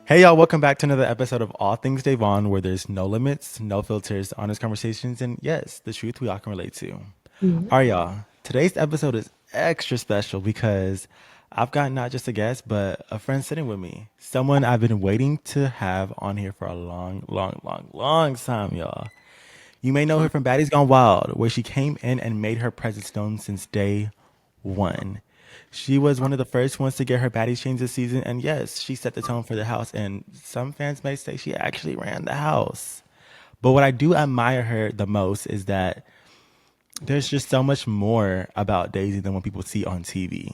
Hey y'all, welcome back to another episode of All Things Davon, where there's no limits, no filters, honest conversations, and yes, the truth we all can relate to. Mhm. All right, y'all. Today's episode is extra special because I've got not just a guest, but a friend sitting with me. Someone I've been waiting to have on here for a long time, y'all. You may know her from Baddies Gone Wild, where she came in and made her presence known since day one. She was one of the first ones to get her baddies changed this season, and yes, she set the tone for the house. And some fans may say she actually ran the house. But what I do admire her the most is that there's just so much more about Daisy than what people see on TV.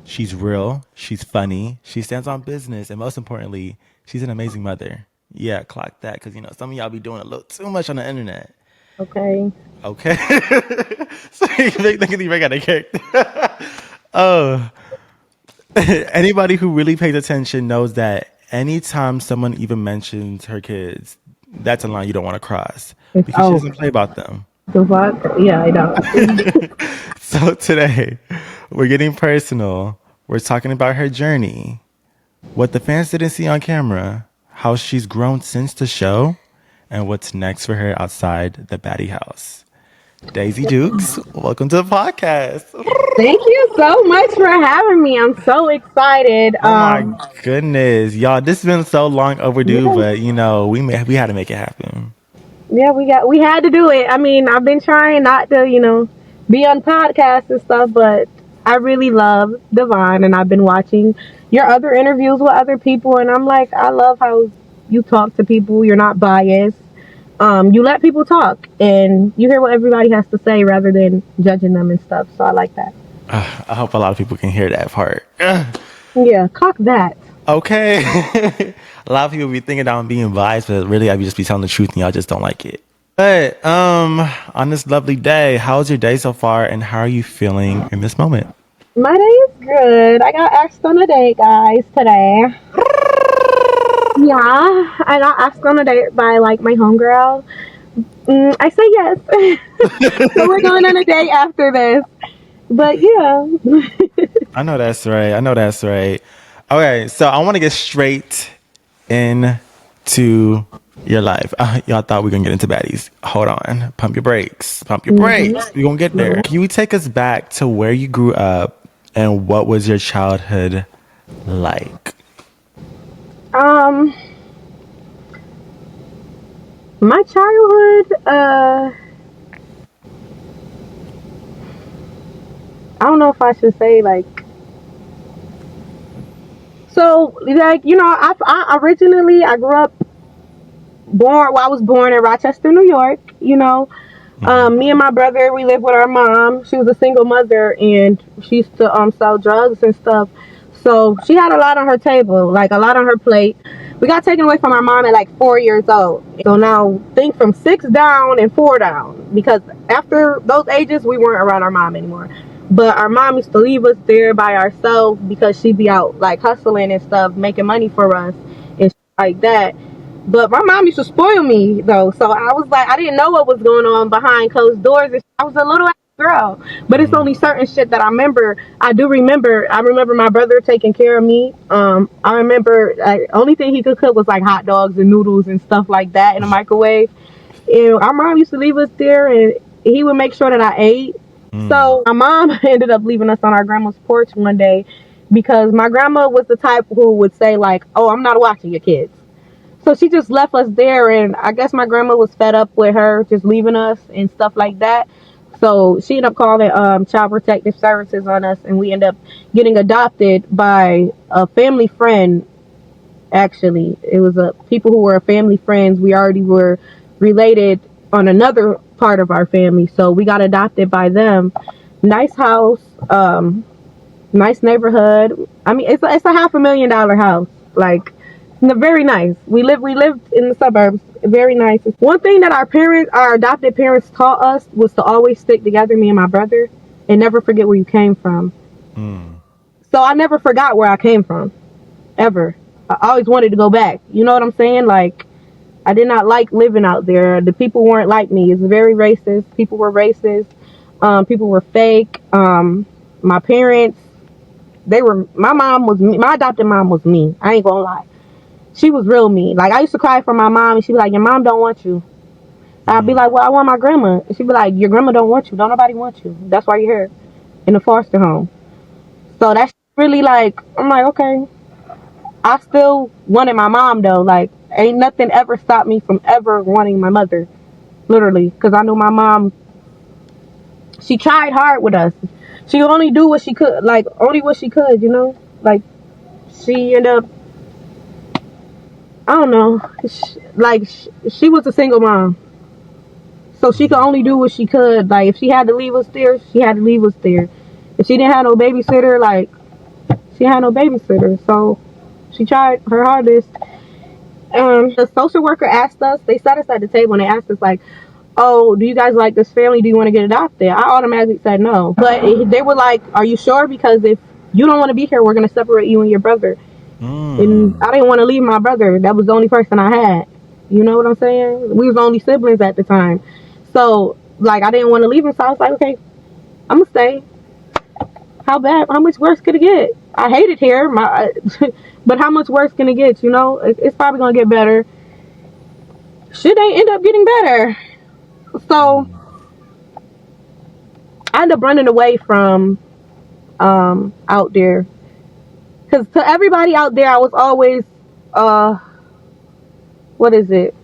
She's real, she's funny, she stands on business, and most importantly, she's an amazing mother. Yeah, clock that, because some of y'all be doing a little too much on the internet. Okay. Okay. So you think you break out of character. Oh, anybody who really pays attention knows that anytime someone even mentions her kids, that's a line you don't want to cross It's because she doesn't play about them. the fuck? Yeah, I know. So today, we're getting personal. We're talking about her journey, what the fans didn't see on camera, how she's grown since the show, and what's next for her outside the baddie house. Daisy Dukes, welcome to the podcast. Thank you so much for having me. I'm so excited. Oh my goodness, y'all! This has been so long overdue, Yeah, but we had to make it happen. yeah, we had to do it. I mean, I've been trying not to, be on podcasts and stuff, but I really love Divine, and I've been watching your other interviews with other people, and I'm like, I love how you talk to people. You're not biased. You let people talk, and you hear what everybody has to say rather than judging them and stuff. So I like that. I hope a lot of people can hear that part. Yeah, cock that. Okay, a lot of people be thinking that I'm being biased, but really I be just be telling the truth, and y'all just don't like it. But on this lovely day, how's your day so far, and how are you feeling in this moment? My day is good. I got asked on a date, guys, today. Yeah, I got asked on a date by like my homegirl. I say yes. So we're going on a date after this. But yeah. I know that's right. I know that's right. Okay, so I want to get straight into your life. Y'all thought we were gonna get into baddies. Hold on. Pump your brakes. Pump your Mhm. brakes. We're gonna get there. Can you take us back to where you grew up and what was your childhood like? Um, my childhood, I don't know if I should say like so like I originally I grew up I was born in Rochester, New York, Hmm. Me and my brother, we lived with our mom. She was a single mother, and she used to sell drugs and stuff. So she had a lot on her table, like a lot on her plate. We got taken away from our mom at like 4 years old. So now think from six down and four down, because after those ages, we weren't around our mom anymore. But our mom used to leave us there by ourselves because she'd be out like hustling and stuff, making money for us and like that. But my mom used to spoil me though, so I was like, I didn't know what was going on behind closed doors. I was a little ass girl, but it's only certain shit that I remember. I do remember. I remember my brother taking care of me. I remember only thing he could cook was like hot dogs and noodles and stuff like that in the microwave. And our mom used to leave us there, and he would make sure that I ate. Mm. So my mom ended up leaving us on our grandma's porch one day because my grandma was the type who would say like, "Oh, I'm not watching your kids." So she just left us there, and I guess my grandma was fed up with her just leaving us and stuff like that. So she ended up calling Child Protective Services on us, and we ended up getting adopted by a family friend. Actually, it was a people who were family friends. We already were related on another part of our family, so we got adopted by them. Nice house, nice neighborhood. I mean, it's a $500,000 house. Like, very nice. We lived in the suburbs. Very nice. One thing that our adopted parents, taught us was to always stick together, me and my brother, and never forget where you came from. Mm. So I never forgot where I came from, ever. I always wanted to go back. You know what I'm saying? Like, I did not like living out there. The people weren't like me. It's very racist. People were racist. People were fake. My parents, my adopted mom was me. I ain't gonna lie. She was real mean. Like, I used to cry for my mom, and she'd be like, your mom don't want you. And I'd be like, well, I want my grandma. And she'd be like, your grandma don't want you. Don't nobody want you. That's why you're here in the foster home. So that's really like, I'm like, okay. I still wanted my mom though. Like, ain't nothing ever stopped me from ever wanting my mother. Literally. Because I knew my mom, she tried hard with us. She only do what she could. Like, only what she could, you know? Like, she ended up, I don't know. She was a single mom. So she could only do what she could. Like, if she had to leave us there, she had to leave us there. If she didn't have no babysitter, like, she had no babysitter. So she tried her hardest. The social worker asked us, they sat us at the table and they asked us, like, oh, do you guys like this family? Do you want to get adopted? I automatically said no. But they were like, are you sure? Because if you don't want to be here, we're going to separate you and your brother. And I didn't want to leave my brother. That was the only person I had. You know what I'm saying? We was the only siblings at the time. So, like, I didn't want to leave him. So I was like, okay, I'm going to stay. How much worse could it get? I hate it here. But how much worse can it get? You know, it's probably going to get better. Shit ain't end up getting better. So I ended up running away from out there. Because to everybody out there, I was always, what is it?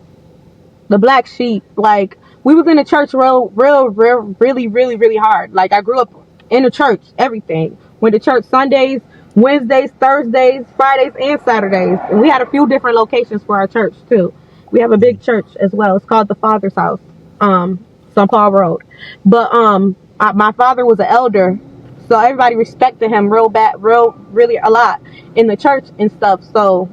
The black sheep. Like, we was in the church really hard. Like, I grew up in the church, everything. Went to church Sundays, Wednesdays, Thursdays, Fridays, and Saturdays. And we had a few different locations for our church too. We have a big church as well. It's called the Father's House, St. Paul Road. But my father was an elder, so everybody respected him really a lot in the church and stuff. So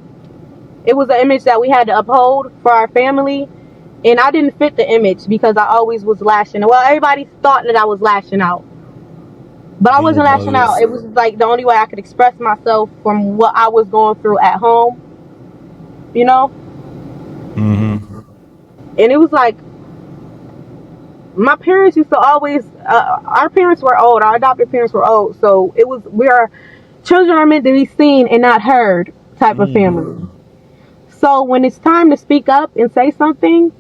it was an image that we had to uphold for our family. And I didn't fit the image because I always was lashing. Well, everybody thought that I was lashing out. But I Being wasn't lashing out. rebellious. It was like the only way I could express myself from what I was going through at home. You know? And it was like, my parents used to always, our parents were old. Our adopted parents were old. So it was, children are meant to be seen and not heard type of family. So when it's time to speak up and say something,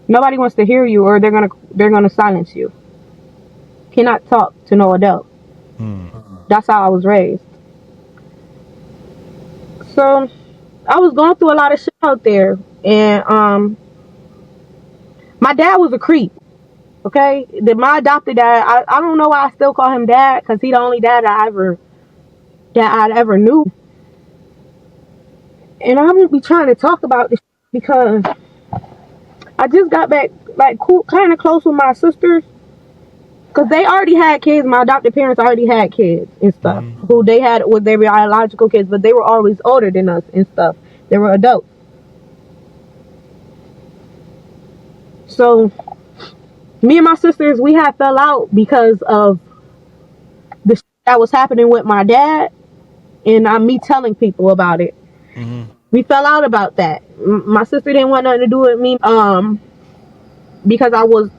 nobody wants to hear you, or they're gonna silence you. Cannot talk to no adult. That's how I was raised. So I was going through a lot of shit out there, and my dad was a creep. Okay, my adopted dad. I don't know why I still call him dad, because he the only dad I ever knew. And I'm gonna be trying to talk about this because I just got back, like, cool, kind of close with my sisters. Because they already had kids. My adopted parents already had kids and stuff. Who they had with their biological kids, but they were always older than us and stuff. They were adults. So, me and my sisters, we had fell out because of the shit that was happening with my dad. And me telling people about it. We fell out about that. My sister didn't want nothing to do with me. Because I was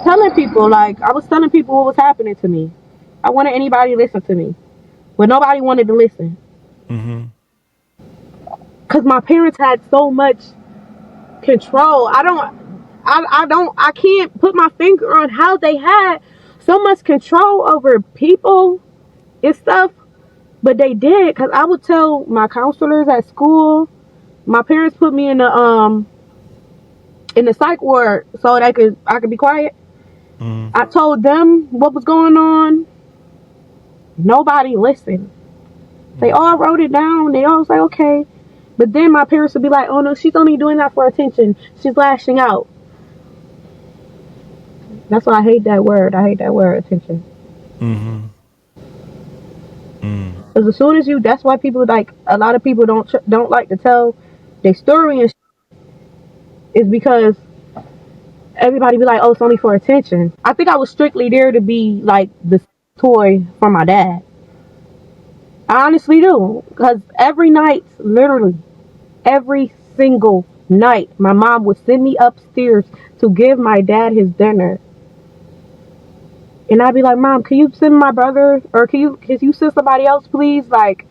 telling people, like, I was telling people what was happening to me. I wanted anybody to listen to me, but nobody wanted to listen. Cause my parents had so much control. I can't put my finger on how they had so much control over people and stuff, but they did. Cause I would tell my counselors at school. My parents put me in the psych ward so that I could be quiet. I told them what was going on. Nobody listened. They all wrote it down. They all was like, okay. But then my parents would be like, oh no, she's only doing that for attention. She's lashing out. That's why I hate that word. I hate that word, attention. Because as soon as that's why people, like, a lot of people don't like to tell their story and is because everybody be like, oh, it's only for attention. I think I was strictly there to be like the toy for my dad. I honestly do. Because every night, literally, every single night, my mom would send me upstairs to give my dad his dinner. And I'd be like, Mom, can you send my brother, or can you send somebody else, please? Like,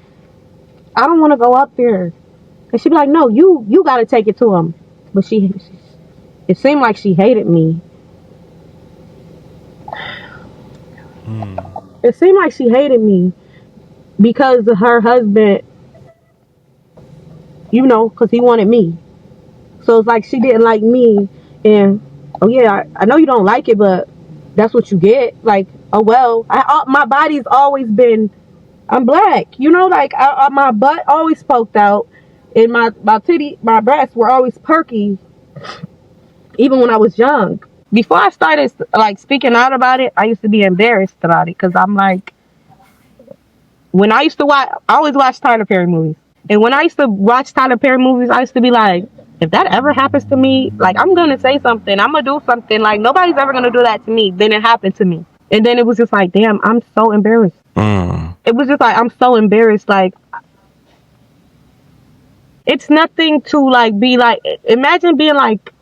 I don't want to go up there. And she'd be like, no, you got to take it to him. But it seemed like she hated me. Mm. It seemed like she hated me because of her husband, because he wanted me. So it's like she didn't like me. And, oh, yeah, I know you don't like it, but that's what you get. Like, oh, well, my body's always been, I'm black. Like, my butt always poked out. And my breasts were always perky, even when I was young. Before I started, like, speaking out about it, I used to be embarrassed about it because I'm like, when I used to watch, I always watch Tyler Perry movies. And when I used to watch Tyler Perry movies, I used to be like, if that ever happens to me, like, I'm going to say something. I'm going to do something. Like, nobody's ever going to do that to me. Then it happened to me. And then it was just like, damn, I'm so embarrassed. Mm. It was just like, I'm so embarrassed. Like, it's nothing to, like, be like, imagine being like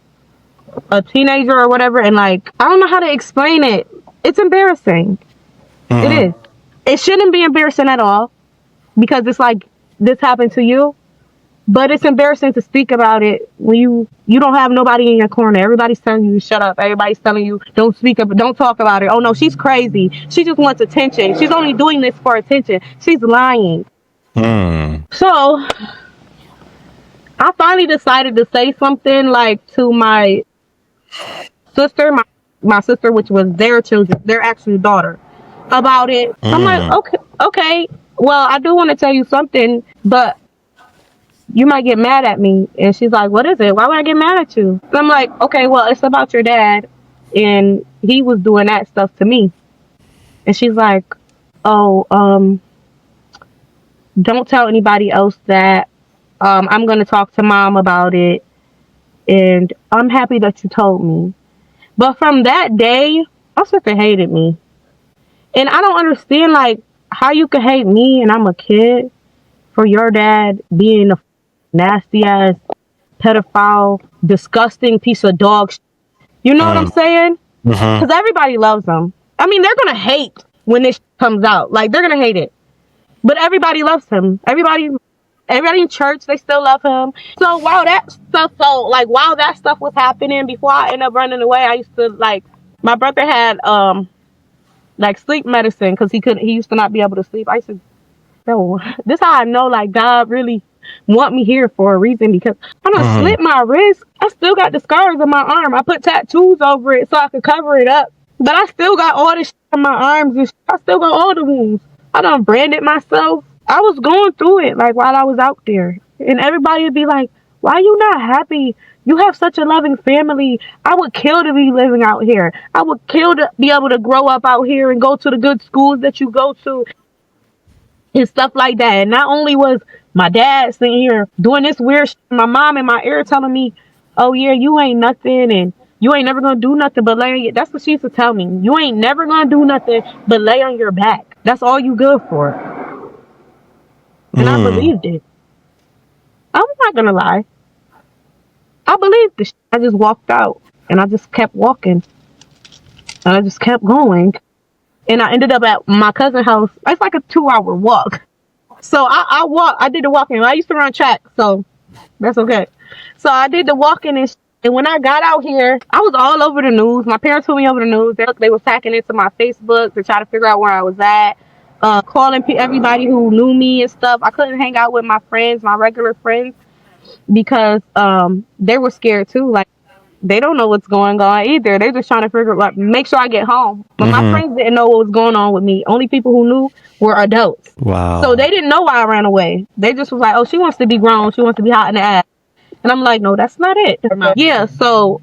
a teenager or whatever. And, like, I don't know how to explain it. It's embarrassing. It Mm-hmm. is. It shouldn't be embarrassing at all because it's like, this happened to you. But it's embarrassing to speak about it when you don't have nobody in your corner. Everybody's telling you to shut up. Everybody's telling you don't speak up, don't talk about it. Oh no, she's crazy. She just wants attention. She's only doing this for attention. She's lying. Mm. So I finally decided to say something like to my sister, my sister, which was their children, their actual daughter, about it. I'm like, Mm. okay. Well, I do want to tell you something, but you might get mad at me. And she's like, what is it? Why would I get mad at you? And I'm like, okay, well, it's about your dad. And he was doing that stuff to me. And she's like, oh, don't tell anybody else that. I'm going to talk to mom about it. And I'm happy that you told me. But from that day, my sister hated me. And I don't understand, like, how you could hate me and I'm a kid for your dad being a nasty ass pedophile, disgusting piece of dog. You know what I'm Mm. saying? Mm-hmm. Because everybody loves him. I mean, they're gonna hate when this comes out. Like, they're gonna hate it, but everybody loves him. Everybody in church, they still love him. So while that stuff was happening, before I ended up running away, I used to, like, my brother had like sleep medicine because he used to not be able to sleep. I used to, so this how I know, like, God really want me here for a reason, because I done Mm-hmm. slit my wrist. I still got the scars on my arm. I put tattoos over it so I could cover it up. But I still got all this shit on my arms and shit. I still got all the wounds. I done branded myself. I was going through it, like, while I was out there. And everybody would be like, why you not happy? You have such a loving family. I would kill to be living out here. I would kill to be able to grow up out here and go to the good schools that you go to and stuff like that. And not only was my dad sitting here doing this weird shit, my mom in my ear telling me, oh yeah, you ain't nothing and you ain't never gonna do nothing but lay on your, that's what she used to tell me. You ain't never gonna do nothing but lay on your back. That's all you good for. And I Mm. believed it. I'm not gonna lie. I believed this. I just walked out and I just kept walking and I just kept going. And I ended up at my cousin's house. It's like a 2 hour walk. So I did the walking. I used to run track, so that's okay. So I did the walking and when I got out here, I was all over the news. My parents put me over the news. They was hacking into my Facebook to try to figure out where I was at. Calling everybody who knew me and stuff. I couldn't hang out with my friends, my regular friends, because they were scared too. Like, they don't know what's going on either. They're just trying to figure out, make sure I get home. But my Mm-hmm. friends didn't know what was going on with me. Only people who knew were adults. So Wow. they didn't know why I ran away. They just was like, oh, she wants to be grown. She wants to be hot in the ass. And I'm like, no, that's not it. Yeah. So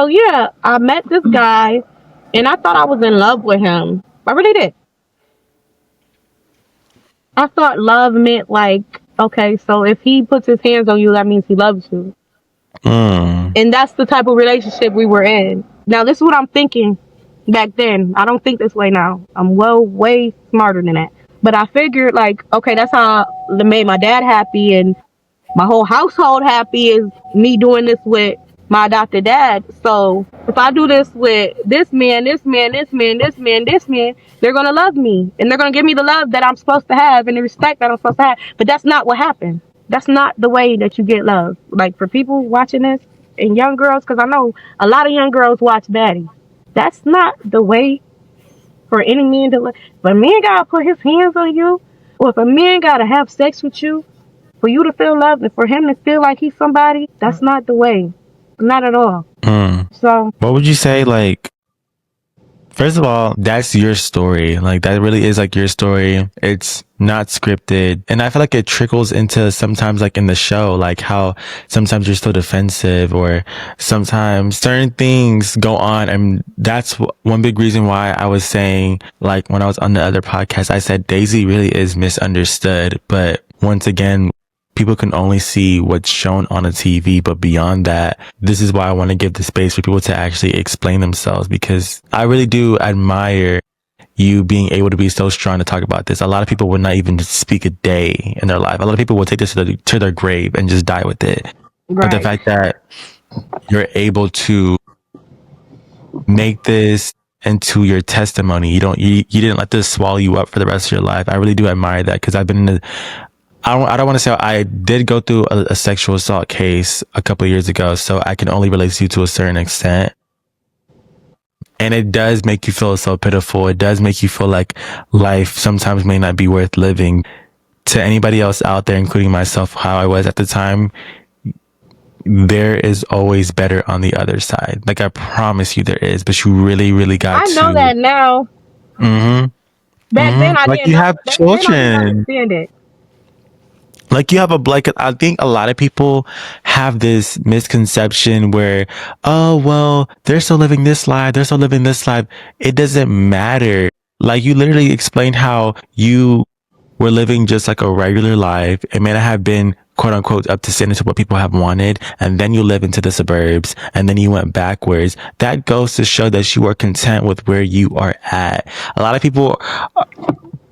yeah, I met this guy and I thought I was in love with him. I really did. I thought love meant, like, okay, so if he puts his hands on you, that means he loves you. Mm. And that's the type of relationship we were in. Now, this is what I'm thinking back then. I don't think this way now. I'm way smarter than that. But I figured, like, okay, that's how I made my dad happy and my whole household happy, is me doing this with my adopted dad. So if I do this with this man, this man, this man, this man, this man, they're gonna love me and they're gonna give me the love that I'm supposed to have and the respect that I'm supposed to have. But that's not what happened. That's not the way that you get love. Like for people watching this and young girls, because I know a lot of young girls watch Baddies. That's not the way for any man to look. If a man gotta put his hands on you, or if a man gotta have sex with you for you to feel loved and for him to feel like he's somebody, that's not the way. Not at all. So What would you say, like, first of all, that's your story. Like, that really is like your story. It's not scripted. And I feel like it trickles into sometimes, like in the show, like how sometimes you're so defensive or sometimes certain things go on. And that's one big reason why I was saying, like, when I was on the other podcast, I said Daisy really is misunderstood. But once again, people can only see what's shown on a TV, but beyond that, this is why I want to give the space for people to actually explain themselves, because I really do admire you being able to be so strong to talk about this. A lot of people would not even speak a day in their life. A lot of people would take this to their grave and just die with it. But the right. fact that you're able to make this into your testimony, you didn't let this swallow you up for the rest of your life. I really do admire that, because I've been in the I don't want to say, I did go through a sexual assault case a couple of years ago, so I can only relate to you to a certain extent. And it does make you feel so pitiful. It does make you feel like life sometimes may not be worth living. To anybody else out there, including myself, how I was at the time, there is always better on the other side. Like, I promise you there is, but you really, really got I know to. that now. Mm-hmm. Back then I Like, didn't you know. have Back then I didn't children. understand it. Like, you have like, I think a lot of people have this misconception where, oh, well, they're still living this life. They're still living this life. It doesn't matter. Like, you literally explained how you were living just like a regular life. It may not have been quote unquote up to standard to what people have wanted. And then you live into the suburbs and then you went backwards. That goes to show that you are content with where you are at. A lot of people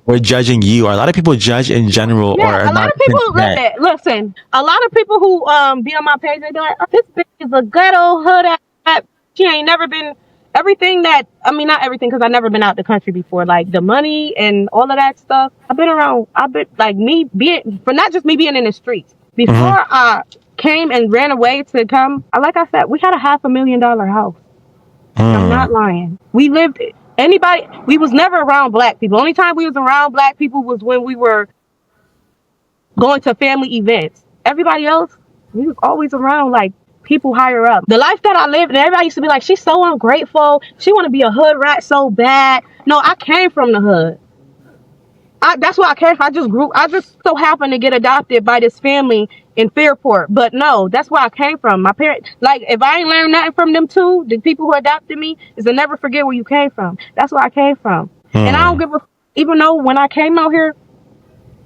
were judging you, or a lot of people judge in general or Yeah, are a lot not of people content. listen. A lot of people who be on my page, they be like, oh, "This bitch is a ghetto hood ass. She ain't never been everything that. I mean, not everything, because I never been out the country before. Like the money and all of that stuff. I've been around. I've been like me being for not just me being in the streets. Before Mm-hmm. I came and ran away to come, like I said, we had a $500,000 house. I'm Mm. not lying. We lived. Anybody, we was never around black people. Only time we was around black people was when we were going to family events. Everybody else, we was always around like people higher up. The life that I lived, and everybody used to be like, she's so ungrateful. She want to be a hood rat so bad. No, I came from the hood. That's why I came from. I just so happened to get adopted by this family in Fairport. But no, that's where I came from. My parents, like, if I ain't learned nothing from them too, the people who adopted me, is to never forget where you came from. That's where I came from. And I don't Mm. give a, even though when I came out here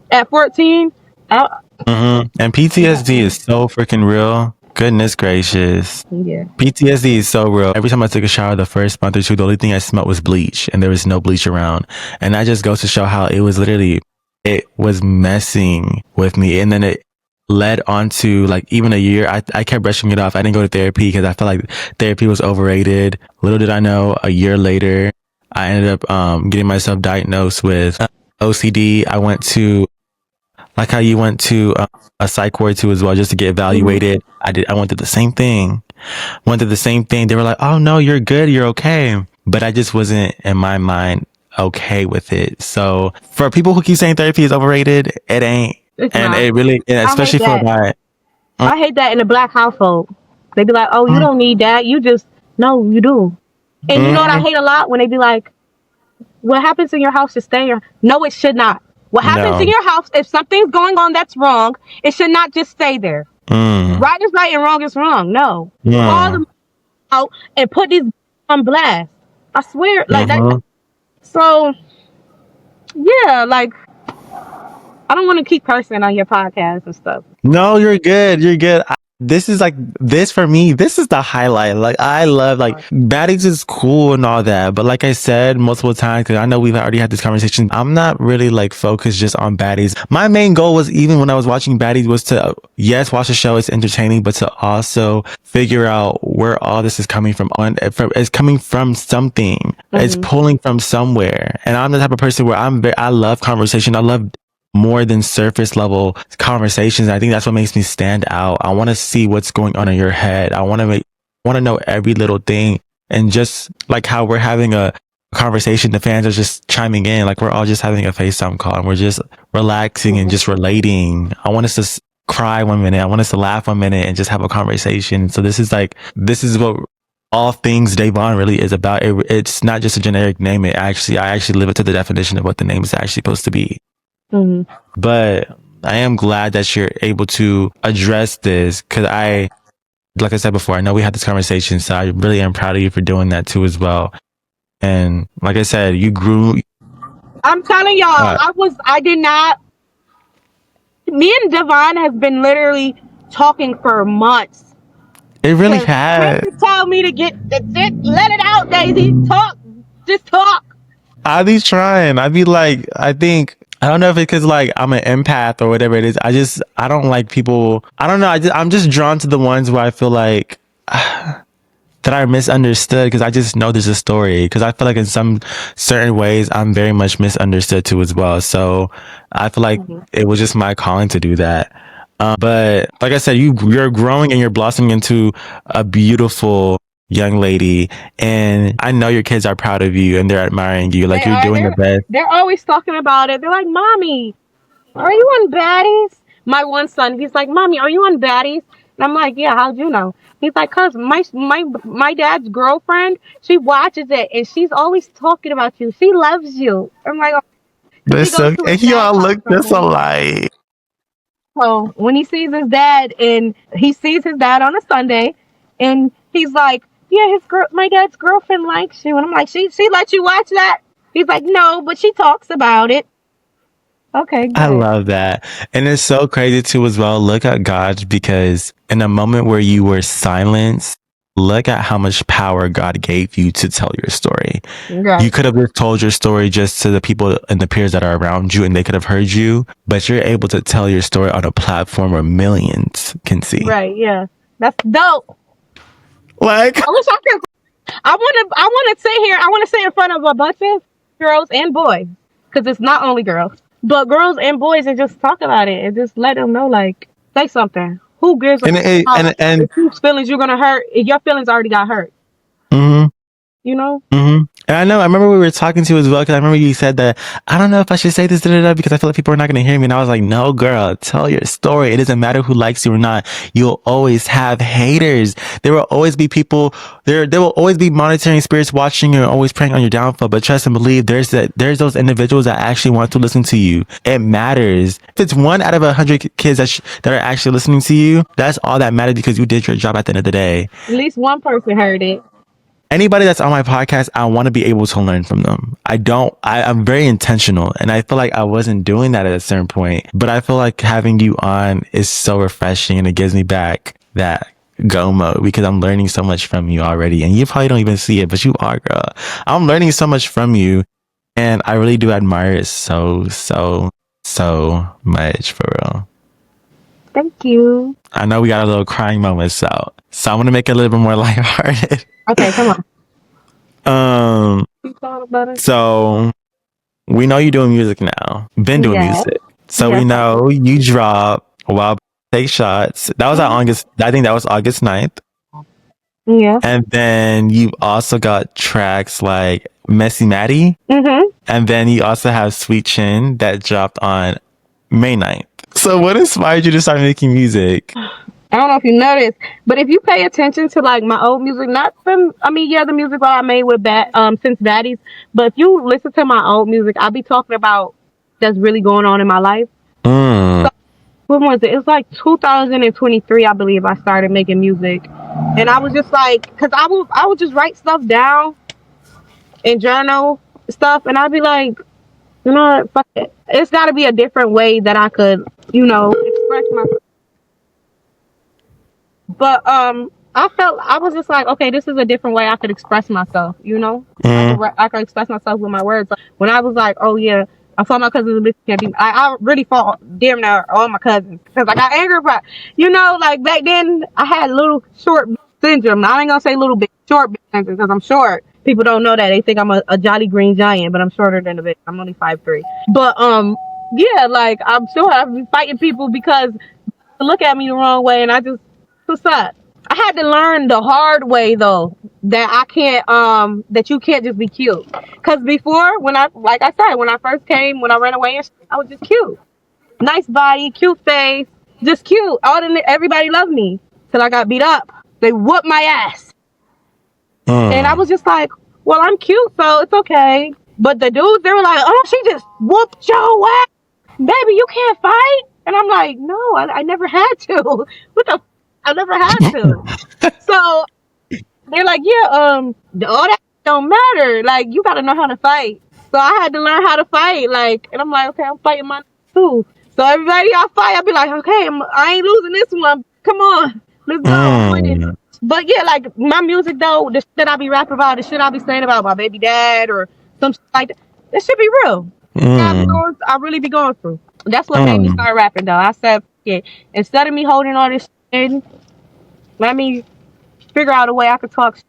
at 14, I, Mm-hmm. And PTSD is so freaking real. Goodness gracious. yeah. PTSD is so real. Every time I took a shower the first month or two, the only thing I smelled was bleach, and there was no bleach around. And that just goes to show how it was literally, it was messing with me. And then it led on to like even a year. I kept brushing it off. I didn't go to therapy because I felt like therapy was overrated. Little did I know, a year later, I ended up getting myself diagnosed with OCD. I went to, like how you went to a psych ward too as well, just to get Mhm. evaluated. I went through the same thing. Went through the same thing. They were like, "Oh no, you're good, you're okay," but I just wasn't in my mind okay with it. So for people who keep saying therapy is overrated, it ain't, It's and not. it really, and I hate especially for that. my. I hate that in a black household. They be like, oh, you don't need that. You just, no, you do. And you know what I Mm, hate a lot? When they be like, what happens in your house should stay in your, no, it should not. What happens in no. your house, if something's going on that's wrong, it should not just stay there. Mm, Right is right and wrong is wrong. No. Call mm, them out and put these on blast. I swear, like that. mm-hmm. So, yeah, like, I don't want to keep cursing on your podcast and stuff. No, you're good. You're good. this is like this for me. This is the highlight. Like I love like Baddies is cool and all that, but like I said multiple times, because I know we've already had this conversation. I'm not really like focused just on Baddies. My main goal was even when I was watching Baddies was to yes watch the show. It's entertaining, but to also figure out where all this is coming from. It's coming from something. It's pulling from somewhere. And I'm the type of person where I love conversation. I love more than surface level conversations. I think that's what makes me stand out. I want to see what's going on in your head. I want to know every little thing. And just like how we're having a conversation, the fans are just chiming in. Like we're all just having a FaceTime call and we're just relaxing and just relating. I want us to cry 1 minute. I want us to laugh 1 minute and just have a conversation. So this is what all things Davon really is about. It's not just a generic name. I actually live it to the definition of what the name is actually supposed to be. Mm-hmm. But I am glad that you're able to address this because like I said before, I know we had this conversation, so I really am proud of you for doing that too as well. And like I said, you grew. I'm telling y'all, Uh, I did not. Me and Devon has been literally talking for months. it really Cause had. Prince tell me to let it out, Daisy. Talk, just talk. I be trying. I be like, I don't know if it's because like I'm an empath or whatever it is. I don't like people. I don't know. I'm just drawn to the ones where I feel like that are misunderstood because I just know there's a story. Because I feel like in some certain ways I'm very much misunderstood too as well. So I feel like it was just my calling to do that. But like I said, you're growing and you're blossoming into a beautiful young lady, and I know your kids are proud of you and they're admiring you. Like They you're are. doing the best. They're always talking about it. They're like, "Mommy, are you on Baddies?" My one son, he's like, "Mommy, are you on Baddies?" And I'm like, "Yeah, how'd you know?" He's like, "Cause my dad's girlfriend, she watches it and she's always talking about you. She loves you." I'm like, because he That's goes so. to his And dad's y'all house look from just time to time. alike. So when he sees his dad and he sees his dad on a Sunday, and he's like, "Yeah, my dad's girlfriend likes you," and I'm like, "She let you watch that?" He's like, "No, but she talks about it." Okay, I good. love that. And it's so crazy too as well. Look at God because in a moment where you were silenced, look at how much power God gave you to tell your story. You Right. could have just told your story just to the people and the peers that are around you and they could have heard you, but you're able to tell your story on a platform where millions can see. Right. Yeah. That's dope. Like, I wish I could. I want to sit here. I want to sit in front of a bunch of girls and boys, because it's not only girls, but girls and boys, and just talk about it and just let them know, like, say something. Who gives a and, fuck and, whose feelings you're gonna hurt? If your feelings already got hurt, mhm. you know. And I know, I remember we were talking to you as well, because I remember you said that, I don't know if I should say this, because I feel like people are not going to hear me. And I was like, no, girl, tell your story. It doesn't matter who likes you or not. You'll always have haters. There will always be people, there will always be monitoring spirits watching you and always praying on your downfall. But trust and believe, there's those individuals that actually want to listen to you. It matters. If it's 1 out of 100 kids that are actually listening to you, that's all that matters because you did your job at the end of the day. At least one person heard it. Anybody that's on my podcast, I want to be able to learn from them. I'm very intentional and I feel like I wasn't doing that at a certain point, but I feel like having you on is so refreshing and it gives me back that go mode because I'm learning so much from you already. And you probably don't even see it, but you are, girl. I'm learning so much from you and I really do admire it so much for real. Thank you. I know we got a little crying moment, so I'm going to make it a little bit more lighthearted. Okay, come on. Um, You thought about it? so we know you're doing music now. Been doing Yeah. music. So we Yes. know you drop Wild Take Shots. That was at August. I think that was August 9th. Yeah. And then you've also got tracks like Messy Maddie. Mhm. And then you also have Sweet Chin that dropped on May 9th. So what inspired you to start making music? I don't know if you noticed, but if you pay attention to like my old music, not from, I mean, yeah, the music that I made with since Baddies, but if you listen to my old music, I'll be talking about that's really going on in my life. Mm. So, when was it? It's like 2023, I believe, I started making music, and I was just like, cause I would just write stuff down and journal stuff, and I'd be like, you know what, fuck it. It's got to be a different way that I could, express myself. But I felt I was just like, okay, this is a different way I could express myself. Mm. I could express myself with my words. Like, when I was like, oh yeah, I fought my cousins. I really fought damn near all my cousins because I got angry. But like back then, I had little short bitch syndrome. Now, I ain't gonna say little bit short bitch syndrome because I'm short. People don't know that. They think I'm a jolly green giant, but I'm shorter than a bitch. I'm only 5'3". But yeah, like I'm sure I've been fighting people because look at me the wrong way, and I just what's up? I had to learn the hard way though that I can't that you can't just be cute. Cause before when I like I said when I first came when I ran away and shit, I was just cute, nice body, cute face, just cute. Everybody loved me till I got beat up. They whooped my ass, and I Mm. was just like, well I'm cute so it's okay. But the dudes they were like, oh she just whooped your ass, baby you can't fight. And I'm like, no, I never had to. What the I never had to. So they're like, yeah, all that don't matter. Like, you gotta know how to fight. So I had to learn how to fight. Like, and I'm like, okay, I'm fighting my too. So everybody I fight, I'll be like, okay, I ain't losing this one. Come on, let's go. I'm winning. Mm. But yeah, like my music though, the shit that I be rapping about, the shit I be saying about my baby dad or some shit like that, that should be real. Mm. I really be going through. That's what made me Mm. start rapping though. I said, yeah, instead of me holding all this shit in, let me figure out a way I could talk shit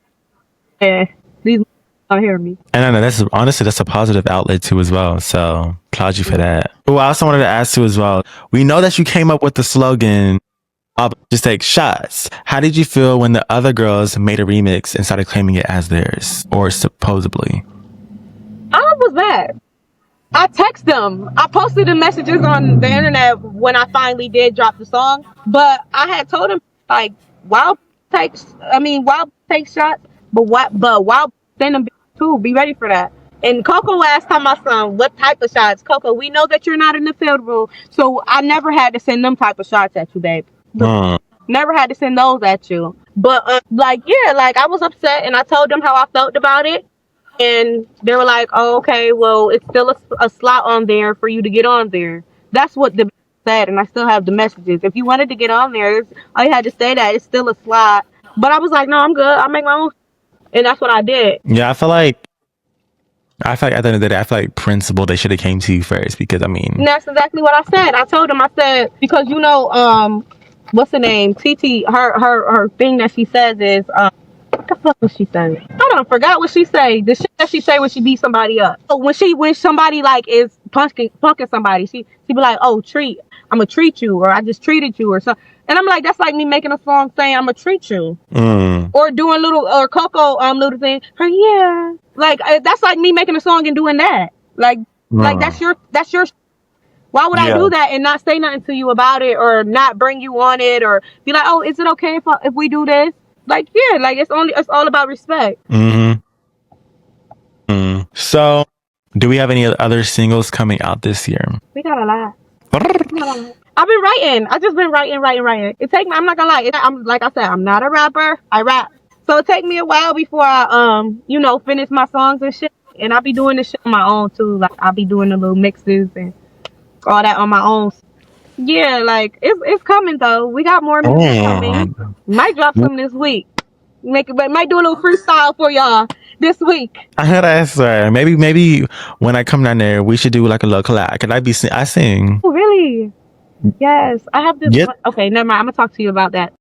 and these don't hear me. And I know that's honestly that's a positive outlet too as well. So applaud you for that. Well, I also wanted to ask you as well. We know that you came up with the slogan "I'll just take shots." How did you feel when the other girls made a remix and started claiming it as theirs, or supposedly? I was mad. I text them. I posted the messages on the internet when I finally did drop the song. But I had told them like, wild takes. I mean, wild take shots. But what? But wild send them too. Be ready for that. And Coco asked my son, what type of shots? Coco, we know that you're not in the field rule, so I never had to send them type of shots at you, babe. Mm. Never had to send those at you. But like, yeah, like I was upset, and I told them how I felt about it. And they were like, oh, okay, well, it's still a slot on there for you to get on there. That's what the said, and I still have the messages. If you wanted to get on there, all you had to say that it's still a slot. But I was like, no, I'm good. I'll make my own. And that's what I did. Yeah, I feel like at the end of the day, I feel like principle they should have came to you first because I And mean, that's exactly what I said. I told them, I said, because what's the name? TT, her thing that she says is, what the fuck was she saying? I don't forgot what she say. The shit that she say when she beat somebody up. So when somebody like is punking somebody, she be like, oh I'm gonna treat you, or I just treated you, or something. And I'm like, that's like me making a song saying I'm gonna treat you, mm, or doing little or Coco little thing. Her yeah, like that's like me making a song and doing that. Like mm, that's your. Why would I yeah, do that and not say nothing to you about it, or not bring you on it, or be like, oh, is it okay if we do this? Like yeah, like it's all about respect. mm-hmm, mm. So, do we have any other singles coming out this year? We got a lot. I've been writing. I just been writing. It take me. I'm not gonna lie. I'm like I said. I'm not a rapper. I rap. So it take me a while before I finish my songs and shit. And I be doing this shit on my own too. Like I be doing the little mixes and all that on my own. Yeah, like it's coming though. We got more music coming. Mm. Might drop some this week. But might do a little freestyle for y'all this week. I heard I swear. Maybe when I come down there, we should do like a little collab. Could I sing? Oh really? Yes. I have this. Yep. Okay, never mind. I'm gonna talk to you about that.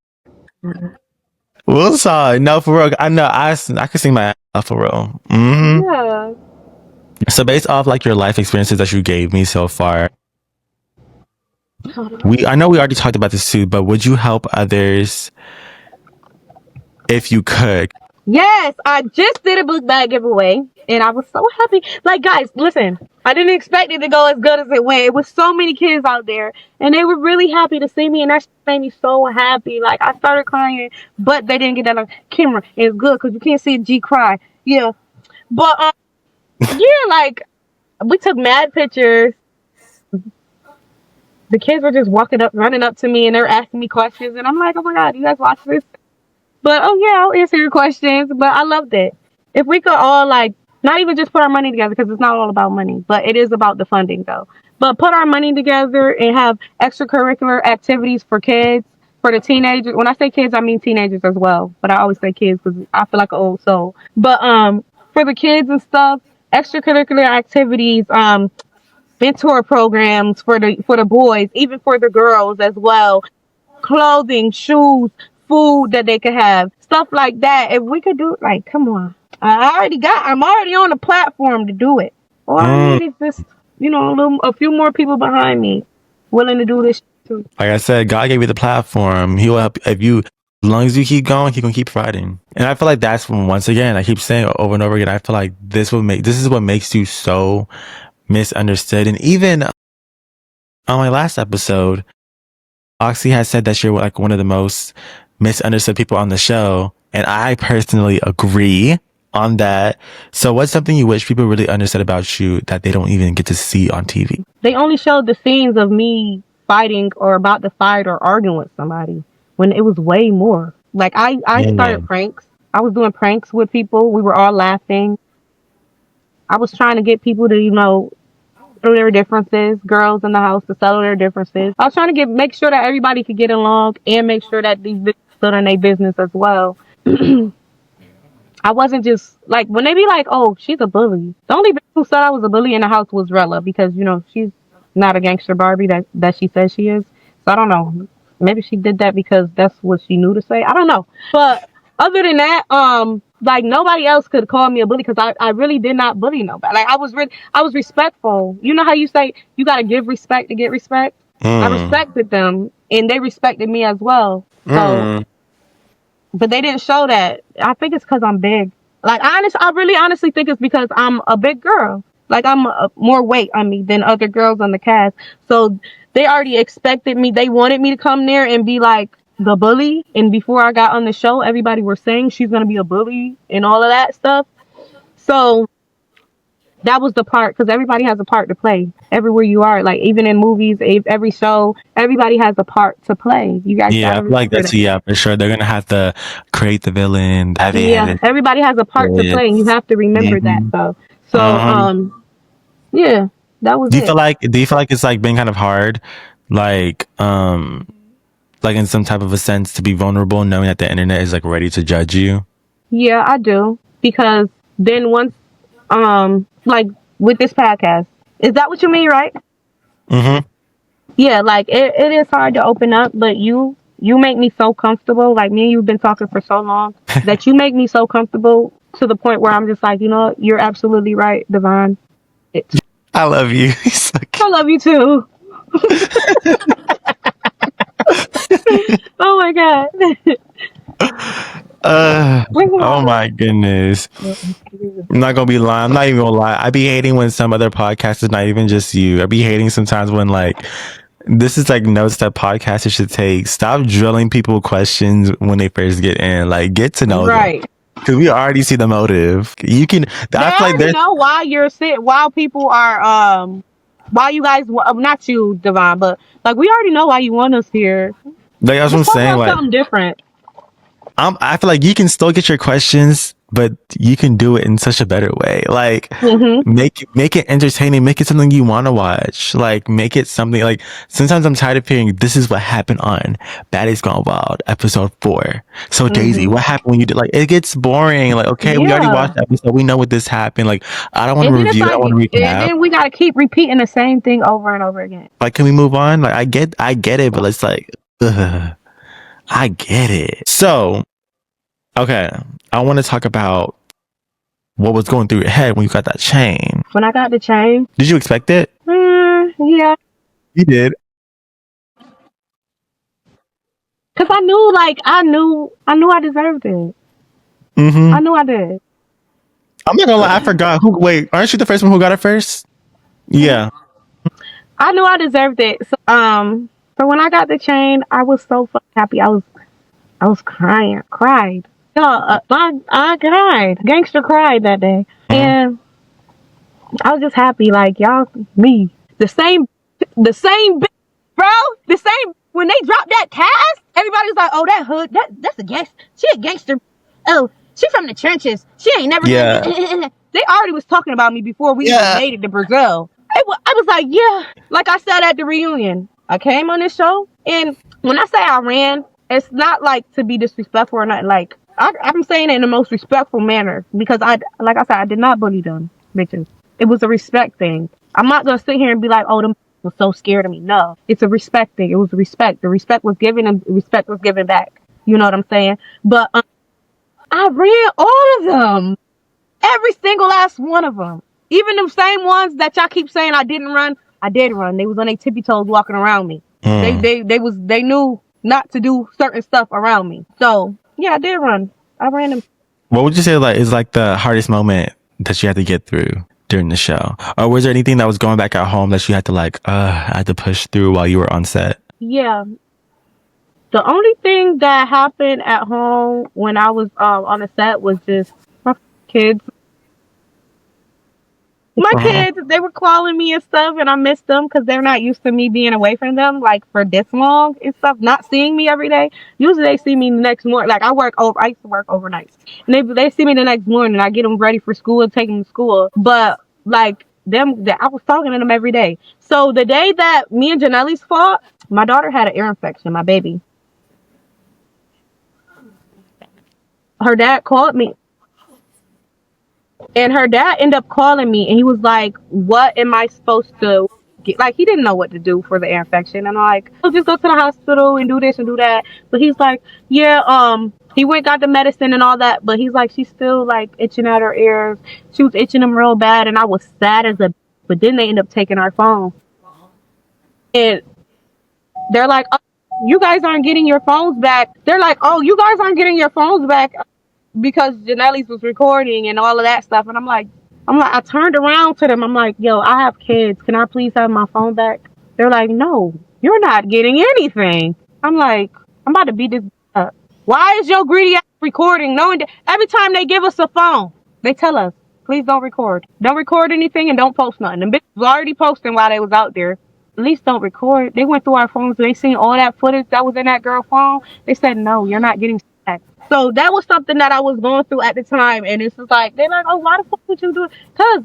We'll saw. No, for real. I know. I can sing my ass off for real. Hmm. Yeah. So based off like your life experiences that you gave me so far, I know we already talked about this too, but would you help others if you could? Yes, I just did a book bag giveaway, and I was so happy. Like, guys, listen, I didn't expect it to go as good as it went. It was so many kids out there, and they were really happy to see me, and that shit made me so happy. Like, I started crying, but they didn't get that on camera. It's good because you can't see a G cry. Yeah, but yeah, like we took mad pictures. The kids were just running up to me, and they're asking me questions, and I'm like, oh my god, you guys watch this? But oh yeah, I'll answer your questions. But I loved it. If we could all like not even just put our money together because it's not all about money, but it is about the funding though. But put our money together and have extracurricular activities for kids, for the teenagers. When I say kids, I mean teenagers as well. But I always say kids because I feel like an old soul. But for the kids and stuff, extracurricular activities, mentor programs for the boys, even for the girls as well. Clothing, shoes, food that they could have, stuff like that. If we could do, like, come on, I'm already on the platform to do it. All I Mm. need is just, a few more people behind me willing to do this too. Like I said, God gave you the platform. He will help if you. As long as you keep going, He gonna keep fighting. And I feel like that's when, once again, I keep saying over and over again. I feel like this is what makes you so misunderstood. And even on my last episode, Oxy has said that you're like one of the most misunderstood people on the show, and I personally agree on that. So, what's something you wish people really understood about you that they don't even get to see on TV? They only showed the scenes of me fighting or about to fight or arguing with somebody when it was way more. Like I started Mm. pranks. I was doing pranks with people. We were all laughing. I was trying to get people to, settle their differences, girls in the house to settle their differences. I was trying to make sure that everybody could get along and make sure that these bitches stood on their business as well. I wasn't just like when they be like, "Oh, she's a bully." The only bitch who said I was a bully in the house was Rella because she's not a gangster Barbie that she says she is. So I don't know. Maybe she did that because that's what she knew to say. I don't know. But other than that, like nobody else could call me a bully because I really did not bully nobody. Like I was respectful. You know how you say you gotta give respect to get respect? I Mm. respected them and they respected me as well. So Mm. but they didn't show that. I think it's because I'm big. Like I really honestly think it's because I'm a big girl. Like I'm more weight on me than other girls on the cast. So they already expected me. They wanted me to come there and be like the bully. And before I got on the show, everybody were saying she's gonna be a bully and all of that stuff. So that was the part because everybody has a part to play everywhere you are. Like even in movies, every show, everybody has a part to play. You guys Yeah, I gotta feel like remember that's that. yeah for sure. They're gonna have to create the villain, the Yeah, heavy-handed. everybody has a part to play, and you have to remember that. Mm-hmm. So, so Uh-huh. yeah, that was it. Do you feel like it's like been kind of hard, like like in some type of a sense to be vulnerable, knowing that the internet is like ready to judge you? Yeah, I do because then once, like with this podcast, is that what you mean, right? Mm-hmm. Yeah, like it is hard to open up, but you make me so comfortable. Like me and you've been talking for so long that you make me so comfortable to the point where I'm just like, what? You're absolutely right, Devon. It, I love you. He's so I cute. love you too. Oh my god. Oh my goodness. I'm not gonna be lying. I'm not even gonna lie. I be hating when some other podcast is not even just you. I be hating sometimes when like this is like notes that podcasters should take. Stop drilling people questions when they first get in. Like get to know them. Right. Because we already see the motive. You can They I feel like already there's know why you're sick. While people are why you guys not you, Devon, but like we already know why you want us here. like that's what I'm Just talk saying. about Like something different. I feel like you can still get your questions, but you can do it in such a better way. Like Mhm. make it entertaining, make it something you want to watch. Like make it something like sometimes I'm tired of hearing this is what happened on Baddies Gone Wild, episode 4. So Daisy, Mhm. what happened when you did like it gets boring. Like, okay, we already Yeah. watched the episode, we know what this happened. Like I don't want to And then it's review, I like, don't want to and recap. then we gotta keep repeating the same thing over and over again. Like, can we move on? Like I get it, but it's like ugh, I get it. So okay, I want to talk about what was going through your head when you got that chain. When I got the chain, Did you expect it? yeah, You did. cause I knew, like, I knew I deserved it. Mm-hmm. I knew I did. I'm not gonna lie, I forgot who. Wait, aren't you the first one who got it first? Yeah. I knew I deserved it. So when I got the chain, I was so fucking happy. I was crying, cried. No, I cried. Gangster cried that day, Mm-hmm. and I was just happy. Like y'all, me, the same, bro, the same. When they dropped that cast, everybody was like, "Oh, that hood, that's a gangster. She a gangster. Oh, she from the trenches. She ain't never." Yeah. They already was talking about me before we even Yeah. made it to Brazil. I was like, yeah, like I said at the reunion. I came on this show, and when I say I ran, It's not like to be disrespectful or nothing. Like I'm saying it in the most respectful manner because like I said, I did not bully them bitches. It was a respect thing. I'm not gonna sit here and be like, oh, them was so scared of me. No, it's a respect thing. It was a respect. The respect was given and the respect was given back. You know what I'm saying? But I ran all of them, every single last one of them. Even them same ones that y'all keep saying I didn't run, I did run. They was on their tippy toes walking around me. Mm. They knew not to do certain stuff around me. So yeah, I did run. I ran them. What would you say like is like the hardest moment that you had to get through during the show? Or was there anything that was going back at home that you had to like I had to push through while you were on set? Yeah. The only thing that happened at home when I was on the set was just my kids. My Uh-huh. kids, they were calling me and stuff, and I missed them because they're not used to me being away from them like for this long and stuff. Not seeing me every day. Usually they see me the next morning. Like I used to work overnight, and they see me the next morning. I get them ready for school and take them to school. But like them, that I was talking to them every day. So the day that me and Janelle's fought, my daughter had an ear infection. My baby, her dad called me. And her dad ended up calling me and he was like, what am I supposed to get? Like, he didn't know what to do for the ear infection. And I'm like, oh, just go to the hospital and do this and do that. But he's like, yeah, he went got the medicine and all that. But he's like, she's still like itching at her ears. She was itching them real bad. And I was sad as a, but then they end up taking our phone. And they're like, oh, you guys aren't getting your phones back. They're like, oh, you guys aren't getting your phones back because Janelle's was recording and all of that stuff. And I'm like, I turned around to them. I'm like, yo, I have kids. Can I please have my phone back? They're like, no, you're not getting anything. I'm like, I'm about to beat this up. Why is your greedy ass recording? Knowing that every time they give us a phone, they tell us, please don't record. Don't record anything and don't post nothing. The bitch was already posting while they was out there. At least don't record. They went through our phones. They seen all that footage that was in that girl phone. They said, no, you're not getting back. So that was something that I was going through at the time. And it's just like, they're like, oh, why the fuck would you do it? Because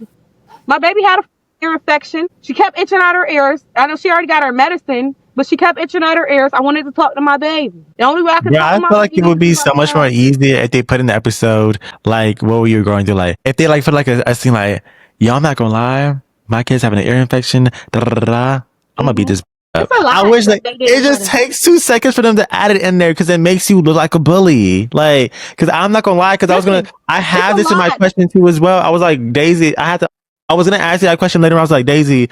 my baby had a ear infection. She kept itching out her ears. I know she already got her medicine, but she kept itching out her ears. I wanted to talk to my baby. The only way I could Yeah, talk I to my feel like it baby would is be to so talk to much more her. easier if they put in the episode like what were you going through. Like if they like put like a scene like, yo, I'm not gonna lie, my kid's having an ear infection. Da, da, da, da. I'm gonna beat Mm-hmm. this up. It's a I lot wish that like they it didn't put just in. takes 2 seconds for them to add it in there because it makes you look like a bully. Like, because I'm not gonna lie, because Listen, I it's have a this in my lot. question too as well. I was like, Daisy, I was gonna ask you that question later. I was like, Daisy,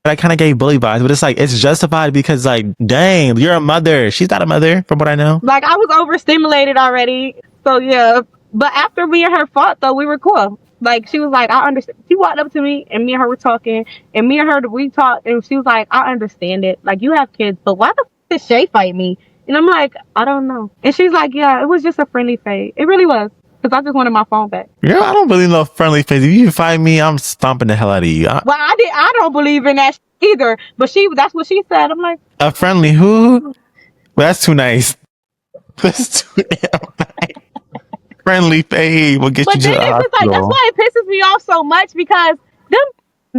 but I kind of gave bully vibes, but it's like it's justified because like, dang, you're a mother. She's not a mother, from what I know. Like, I was overstimulated already. So, yeah. But after me and her fought, though, we were cool. Like, she was like, I understand. She walked up to me, and me and her were talking. And me and her, we talked, and she was like, I understand it. Like, you have kids, but why the did Shay fight me? And I'm like, I don't know. And she's like, yeah, it was just a friendly fight. It really was. Because I just wanted my phone back. Girl, I don't really know friendly face. If you find me, I'm stomping the hell out of you. Well, I don't believe in that either. But that's what she said. I'm like, A friendly who? Well, that's too nice. That's too damn nice. Friendly fade will get you but to then the it's just like, that's hospital. why it pisses me off so much because them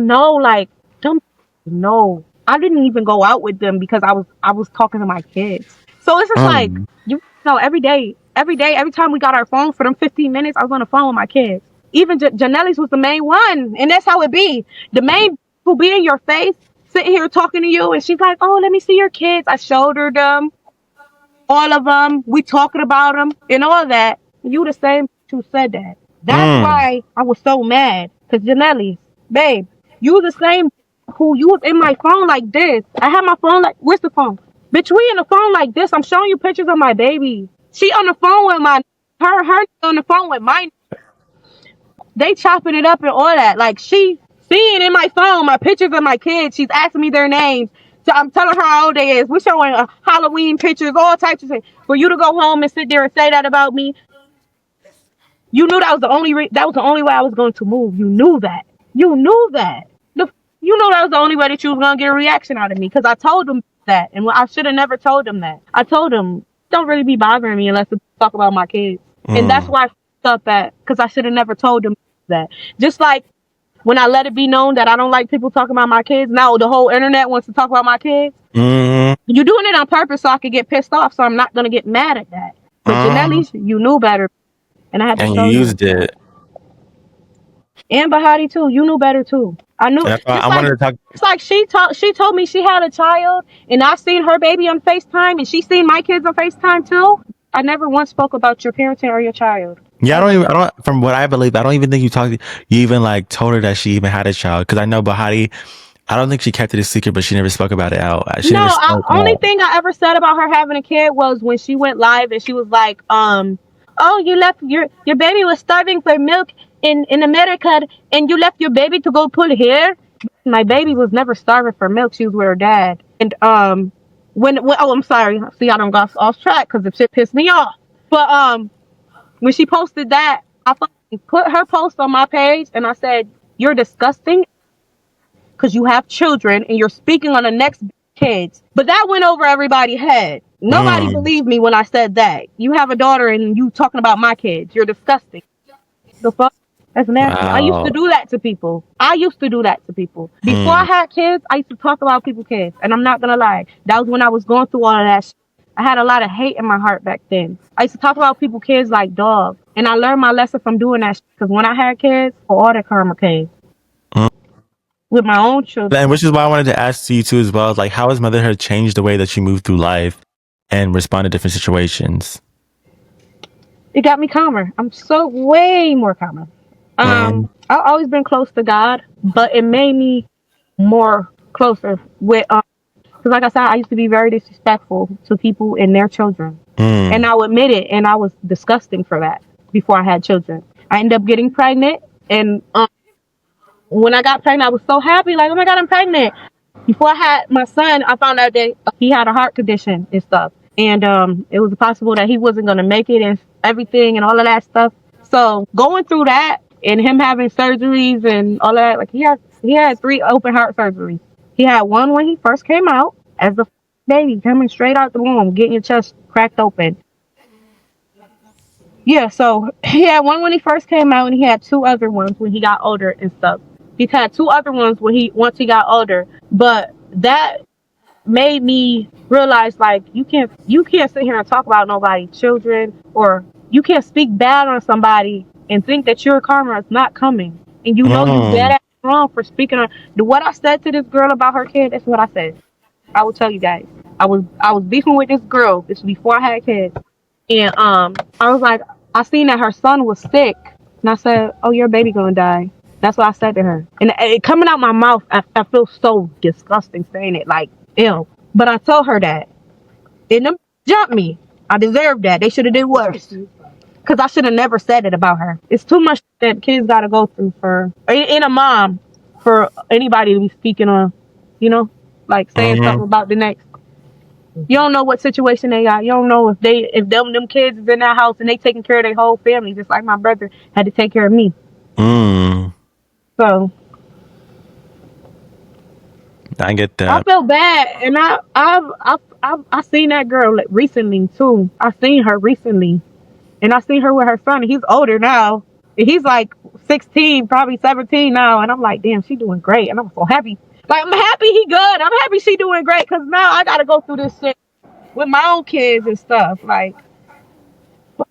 no, like them no. I didn't even go out with them because I was talking to my kids. So it's just like Um, you know, every time we got our phone for them 15 minutes, I was on the phone with my kids. Even Janelle's was the main one, and that's how it be. The main will be in your face, sitting here talking to you, and she's like, "Oh, let me see your kids." I showed her them, all of them. We talking about them and all that. You the same who said that. That's mm, why I was so mad. Cause Janelle's, babe, you the same who you was in my phone like this. I had my phone like, where's the phone? Bitch, we in the phone like this. I'm showing you pictures of my baby. She on the phone with her on the phone with mine. They chopping it up and all that. Like she seeing in my phone my pictures of my kids. She's asking me their names. So I'm telling her how old they is. We're showing Halloween pictures, all types of things. For you to go home and sit there and say that about me, you knew that was the that was the only way I was going to move. You knew that. You knew that. You knew that was the only way that you was going to get a reaction out of me because I told them that, and I should have never told them that. I told them don't really be bothering me unless they talk about my kids, and that's mm. why I fucked up at because I should have never told them that. Just like when I let it be known that I don't like people talking about my kids. Now the whole internet wants to talk about my kids. Mm-hmm. You're doing it on purpose so I could get pissed off. So I'm not gonna get mad at that. But Janelle, you knew better, and I had to And you show you. used it. And Bahati too, you knew better too. I knew. And that's why Just I like wanted to talk. it's like she told me she had a child, and I seen her baby on FaceTime, and she seen my kids on FaceTime too. I never once spoke about your parenting or your child. Yeah, Ever. I don't, from what I believe, I don't even think you even like told her that she even had a child. Cause I know Bahati, I don't think she kept it a secret, but she never spoke about it out. She No, never spoke only out. thing I ever said about her having a kid was when she went live and she was like, oh, you left your baby was starving for milk in America, and you left your baby to go pull hair. My baby was never starving for milk. She was with her dad. And when oh, I'm sorry. See, I don't got off track because the shit pissed me off. But when she posted that, I fucking put her post on my page and I said, "You're disgusting because you have children and you're speaking on the next kids." But that went over everybody's head. Nobody Mm, believed me when I said that. You have a daughter and you talking about my kids. You're disgusting. The fuck? That's nasty. I used to wow. do that to people. I used to do that to people. Before I Mm, had kids, I used to talk about people's kids. And I'm not gonna lie. That was when I was going through all of that shit. I had a lot of hate in my heart back then. I used to talk about people's kids like dogs. And I learned my lesson from doing that because when I had kids, all the karma came mm. with my own children. And which is why I wanted to ask you too as well. Like, how has motherhood changed the way that you move through life and respond to different situations? It got me calmer. I'm so way more calmer. Mm, I've always been close to God, but it made me more closer with because like I said, I used to be very disrespectful to people and their children. And mm, I'll admit it, and I was disgusting for that before I had children. I ended up getting pregnant, and when I got pregnant, I was so happy, like, oh my God, I'm pregnant. Before I had my son, I found out that he had a heart condition and stuff. And it was possible that he wasn't going to make it and everything and all of that stuff. So going through that and him having surgeries and all of that, like he had 3 open heart surgeries. He had one when he first came out as the baby coming straight out the womb, getting your chest cracked open. Yeah, so he had one when he first came out, and he had 2 other ones when he got older and stuff. He's had 2 other ones when he once he got older, but that made me realize like you can't sit here and talk about nobody's children, or you can't speak bad on somebody and think that your karma is not coming, and you know you dead mm, ass wrong for speaking on what I said to this girl about her kid. That's what I said. I will tell you guys. I was beefing with this girl. This was before I had kids. And I was like, I seen that her son was sick, and I said, "Oh, your baby gonna die." That's what I said to her. And it coming out my mouth, I feel so disgusting saying it, like, ew. But I told her that. And them jumped me. I deserved that. They should have did worse. Because I should have never said it about her. It's too much that kids got to go through for, in a mom, for anybody to be speaking on, you know, like saying something mm, about the next. You don't know what situation they got. You don't know if them kids is in that house and they taking care of their whole family, just like my brother had to take care of me. mm. So I get I that. feel bad, and I seen that girl recently too. I seen her recently, and I seen her with her son. He's older now. He's like 16, probably 17 now, and I'm like, damn, she doing great, and I'm so happy. Like I'm happy he good. I'm happy she doing great, cause now I gotta go through this shit with my own kids and stuff. Like but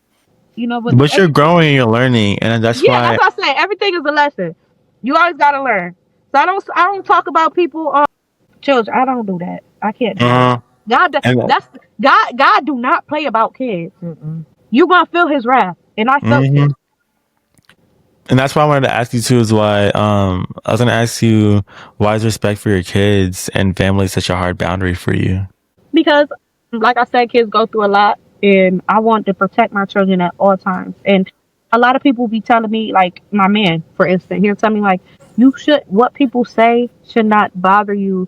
But you're growing and you're learning, and that's yeah, that's why. what I say. Everything is a lesson. You always gotta learn. So I don't talk about people children. I don't do that. I can't do that. Uh, God, and that's God. God do not play about kids. You gonna feel His wrath, and I felt mhm. it And that's why I wanted to ask you too. Is why I was gonna ask you, why is respect for your kids and family such a hard boundary for you? because, like I said, kids go through a lot, and I want to protect my children at all times. And a lot of people be telling me, like my man, for instance, he'll tell me like, you should what people say should not bother you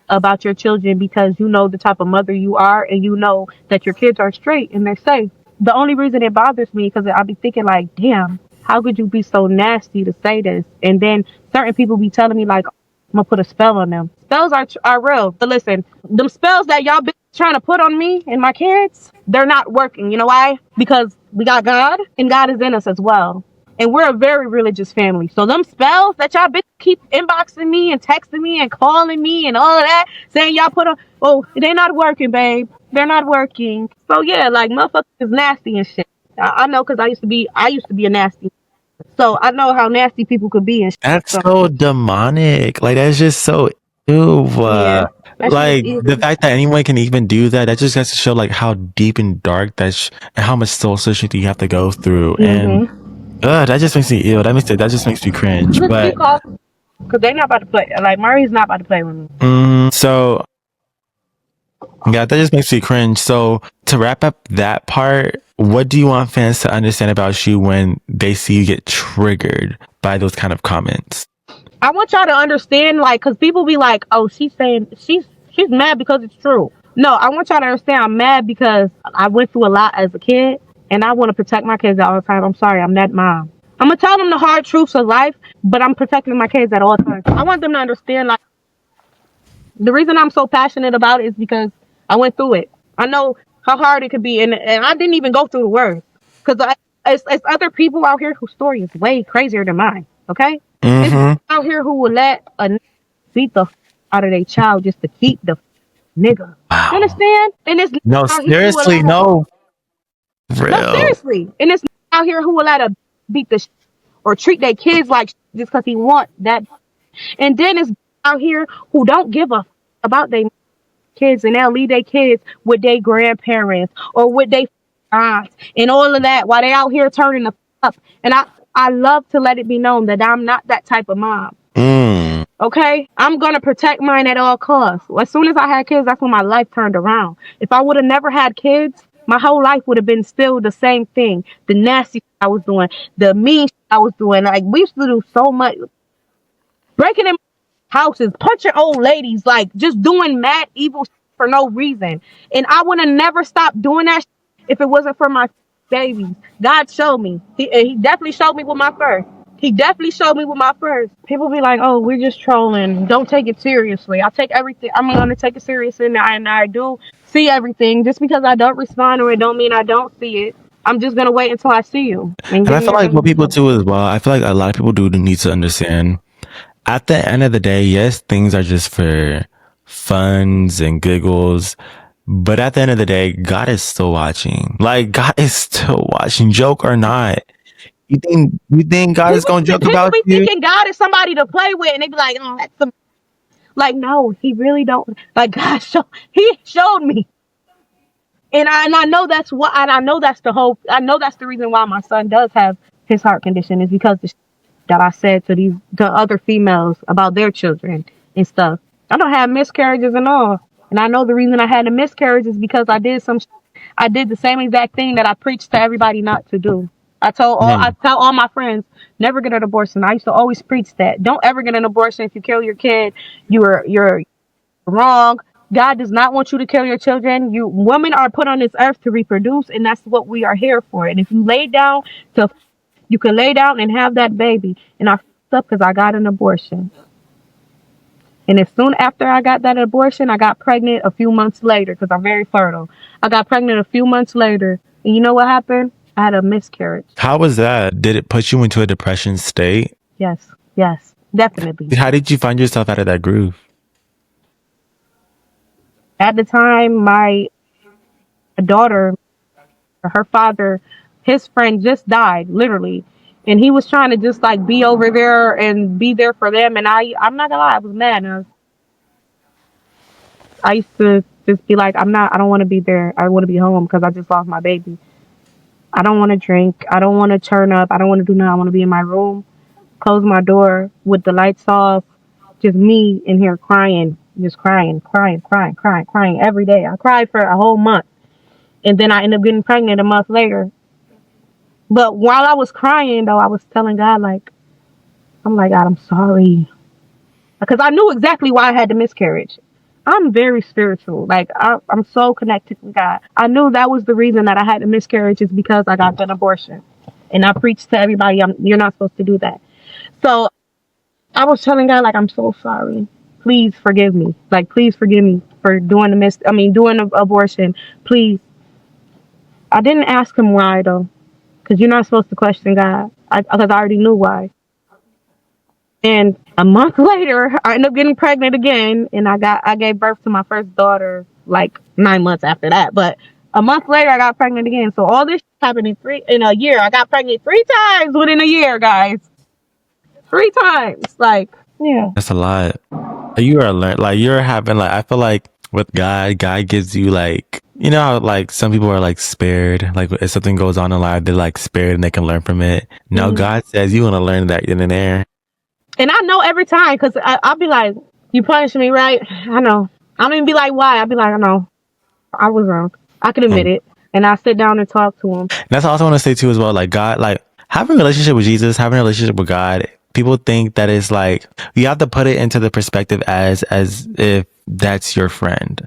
about your children because you know the type of mother you are and you know that your kids are straight and they're safe. The only reason it bothers me because I'll be thinking like, damn, how could you be so nasty to say this? And then certain people be telling me like, I'm gonna put a spell on them. Spells are real. But listen, them spells that y'all been trying to put on me and my kids, they're not working. You know why? Because we got God and God is in us as well. And we're a very religious family. So them spells that y'all bitch keep inboxing me and texting me and calling me and all of that, saying y'all put on, oh, they're not working, babe. They're not working. So yeah, like motherfuckers is nasty and shit. I know because I used to be a nasty. So I know how nasty people could be and shit. That's So so demonic. Like that's just so ew. yeah, that shit is Like the easy. fact that anyone can even do that, that just has to show like how deep and dark and how much soul searching you have to go through. And Mm-hmm. that just makes me ill. That just makes me cringe. Just be But cautious because they not about to play. Like Murray's not about to play with me. so yeah, that just makes me cringe. So to wrap up that part, what do you want fans to understand about you when they see you get triggered by those kind of comments? I want y'all to understand, like, because people be like, "Oh, she's saying she's mad because it's true." No, I want y'all to understand. I'm mad because I went through a lot as a kid, and I want to protect my kids at all times. I'm sorry, I'm that mom. I'm gonna tell them the hard truths of life, but I'm protecting my kids at all times. I want them to understand, like, the reason I'm so passionate about it is because I went through it. I know how hard it could be, and I didn't even go through the worst because it's other people out here whose story is way crazier than mine. Okay, it's Mm-hmm. out here who will let a beat the out of their child just to keep the nigga. You Wow. understand? And it's No, out here who will seriously, let a no. no Real. seriously, and it's out here who will let a beat the or treat their kids like just because he want that. And then it's out here who don't give a about their kids and they'll leave their kids with their grandparents or with their aunts and all of that while they out here turning the up. And I love to let it be known that I'm not that type of mom. Mm. Okay, I'm gonna protect mine at all costs. As soon as I had kids, that's when my life turned around. If I would have never had kids, my whole life would have been still the same thing. The nasty shit I was doing, the mean shit I was doing. Like we used to do so much, breaking in houses, punching old ladies, like just doing mad evil shit for no reason. And I would have never stopped doing that shit if it wasn't for my babies. God showed me. He definitely showed me with my first. He definitely showed me with my first. People be like, "Oh, we're just trolling. Don't take it seriously." I take everything. I'm gonna take it seriously, and I do see everything. Just because I don't respond or it don't mean I don't see it. I'm just gonna wait until I see you and And give I you feel your like what people answer. do as well, I feel like a lot of people do need to understand at the end of the day, yes, things are just for funs and giggles. But at the end of the day, God is still watching. Like God is still watching, joke or not. You think God is gonna joke People about be you? thinking God is somebody to play with, and they be like, "Oh, that's some." Like, no, he really don't. Like, he showed me, and I know that's what, and I know that's the whole. I know that's the reason why my son does have his heart condition is because that I said to other females about their children and stuff. I don't have miscarriages and all, and I know the reason I had a miscarriage is because I did the same exact thing that I preached to everybody not to do. I Mm. tell all my friends never get an abortion. I used to always preach that. Don't ever get an abortion. If you kill your kid, you're wrong. God does not want you to kill your children. You women are put on this earth to reproduce, and that's what we are here for. And if you lay down to, you can lay down and have that baby. And I fucked up because I got an abortion. And as soon after I got that abortion, I got pregnant a few months later because I'm very fertile. I got pregnant a few months later, and you know what happened? I had a miscarriage. How was that? Did it put you into a depression state? Yes, yes, definitely. How did you find yourself out of that groove? At the time, my daughter, her father, his friend just died, literally. And he was trying to just like be over there and be there for them. And I'm not gonna lie, I was mad. I used to just be like, I don't want to be there. I want to be home because I just lost my baby. I don't want to drink. I don't want to turn up. I don't want to do nothing. I want to be in my room, close my door with the lights off, just me in here crying, just crying, crying, crying, crying, crying every day. I cried for a whole month. And then I ended up getting pregnant a month later. But while I was crying, though, I was telling God, like, I'm like, God, I'm sorry. Because I knew exactly why I had the miscarriage. I'm very spiritual. Like, I'm so connected with God. I knew that was the reason that I had the miscarriage is because I got an abortion. And I preached to everybody, you're not supposed to do that. So I was telling God, like, I'm so sorry. Please forgive me. Like, please forgive me for doing doing the abortion. Please. I didn't ask him why, though. Because you're not supposed to question God. because I already knew why. And a month later, I ended up getting pregnant again, and I gave birth to my first daughter like 9 months after that. But a month later, I got pregnant again. So all this happened in a year. I got pregnant 3 times within a year, guys. 3 times, like yeah. That's a lot. You are like you're having like I feel like with God gives you like you know how like some people are like spared, like if something goes on in life, they're like spared and they can learn from it. No, Mhm. God says you want to learn that in and there. And I know every time because I'll be like, "You punish me, right?" I know. I don't even be like, "Why?" I'll be like, "I know. I was wrong. I can admit And it." And I sit down and talk to him. that's also want to say too as well. Like God, like having a relationship with Jesus, having a relationship with God. People think that it's like you have to put it into the perspective as if that's your friend.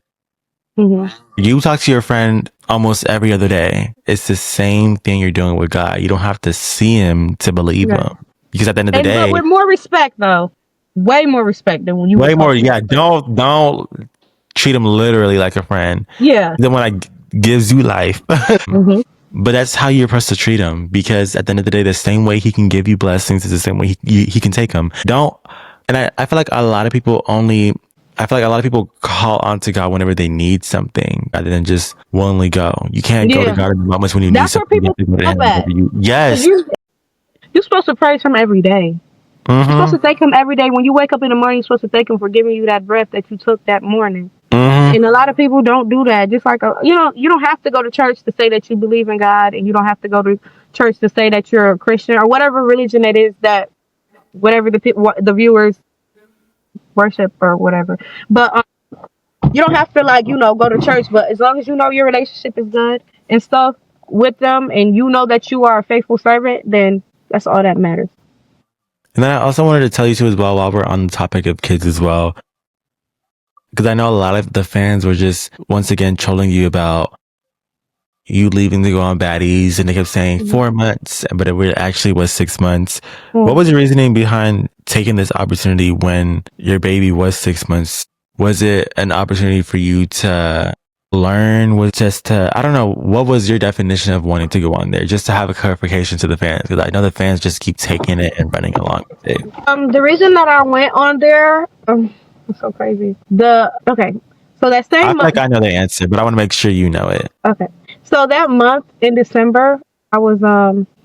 Hmm. You talk to your friend almost every other day. It's the same thing you're doing with God. You don't have to see him to believe Right. him. Because at the end of the And but day, with more respect though, way more respect than when you would way talk more, to your yeah, friend. don't treat him literally like a friend. Yeah. The one that gives you life. Hmm. But that's how you're supposed to treat him because at the end of the day, the same way he can give you blessings is the same way he can take them. Don't, and I feel like a lot of people I feel like a lot of people call onto God whenever they need something rather than just willingly go. You can't go to Yeah. God in the moments when you need That's where something. You people have to go to stop him at. whenever you, Cause yes. you're supposed to praise him every day. You're supposed Mm-hmm. to thank him every day. When you wake up in the morning, you're supposed to thank him for giving you that breath that you took that morning. Mm-hmm. And a lot of people don't do that. Just like, you don't have to go to church to say that you believe in God, and you don't have to go to church to say that you're a Christian or whatever religion it is that whatever the viewers worship or whatever. But you don't have to like go to church. But as long as you know your relationship is good and stuff with them, and you know that you are a faithful servant, then that's all that matters. And then I also wanted to tell you too as well while we're on the topic of kids as well, because I know a lot of the fans were just once again trolling you about you leaving to go on baddies and they kept saying Mhm. 4 months, but it actually was 6 months. What Mm. was your reasoning behind taking this opportunity when your baby was 6 months? Was it an opportunity for you to learn? Was just to, I don't know, what was your definition of wanting to go on there? Just to have a clarification to the fans, because I know the fans just keep taking it and running along with it. The reason that I went on there, it's so crazy. So that I same feel like month, I know the answer, but I want to make sure you know it. okay, so that month in December, I was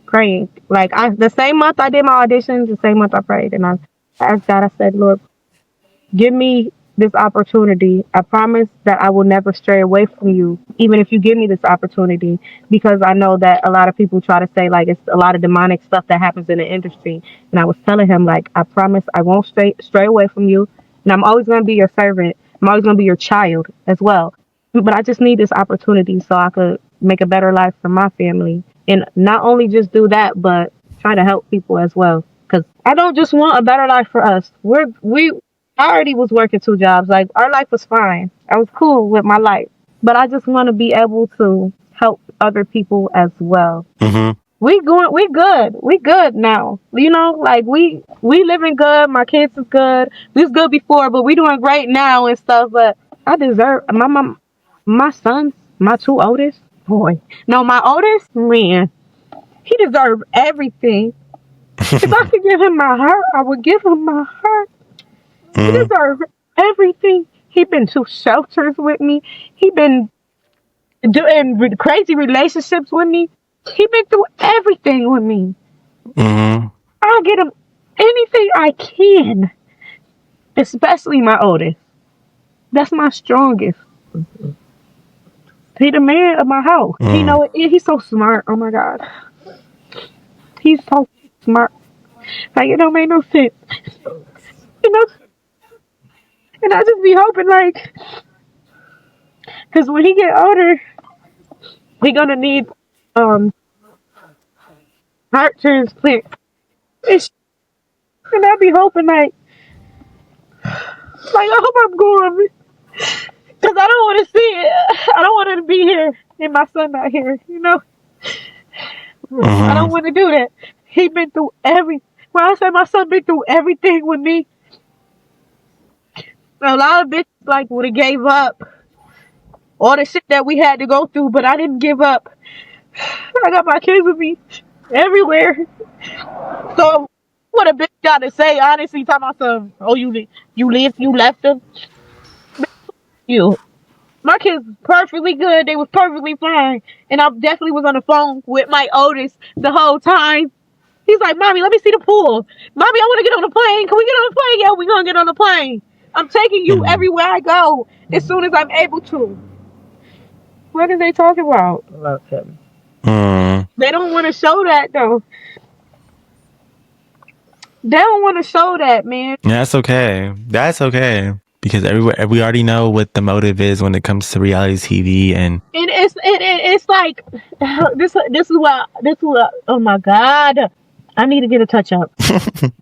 praying. Like the same month I did my auditions, the same month I prayed, and I asked God. I said, Lord, give me this opportunity. I promise that I will never stray away from you, even if you give me this opportunity, because I know that a lot of people try to say like it's a lot of demonic stuff that happens in the industry. And I was telling him like, I promise I won't stray away from you, and I'm always going to be your servant. I'm always going to be your child as well. But I just need this opportunity so I could make a better life for my family, and not only just do that, but try to help people as well. Because I don't just want a better life for us. I already was working 2 jobs. Like our life was fine. I was cool with my life. But I just want to be able to help other people as well. Mm-hmm. We good now. Like we living good. My kids is good. We was good before, but we doing great now and stuff. But I deserve my mom, my sons, my 2 oldest. Boy, no, my oldest man. He deserved everything. If I could give him my heart, I would give him my heart. He Mm-hmm. deserves everything. He been to shelters with me. He been doing crazy relationships with me. He been through everything with me. Mm-hmm. I get him anything I can, especially my oldest. That's my strongest. He the man of my house. He Mm-hmm. know it. He's so smart. Oh my god, he's so smart. Like it don't make no sense. You know, and I just be hoping like, cause when he get older, he gonna need um heart transplant. And I be hoping like I hope I'm going because I don't want to see it. I don't want to be here and my son not here. I don't Mm-hmm. want to do that. He been through every. When I say my son been through everything with me, a lot of bitches like would have gave up all the shit that we had to go through, but I didn't give up. I got my kids with me. everywhere. So what a bitch got to say, honestly, talking about some, oh, you left them. You. My kids perfectly good. They was perfectly fine. And I definitely was on the phone with my oldest the whole time. He's like, Mommy, let me see the pool. Mommy, I want to get on the plane. Can we get on the plane? Yeah, we gonna get on the plane. I'm taking you Mm. everywhere I go as soon as I'm able to. What are they talking about? Love him. Mm. They don't want to show that though. They don't want to show that, man. That's okay. That's okay. Because everywhere we already know what the motive is when it comes to reality TV and And it's like this is what oh my god, I need to get a touch up.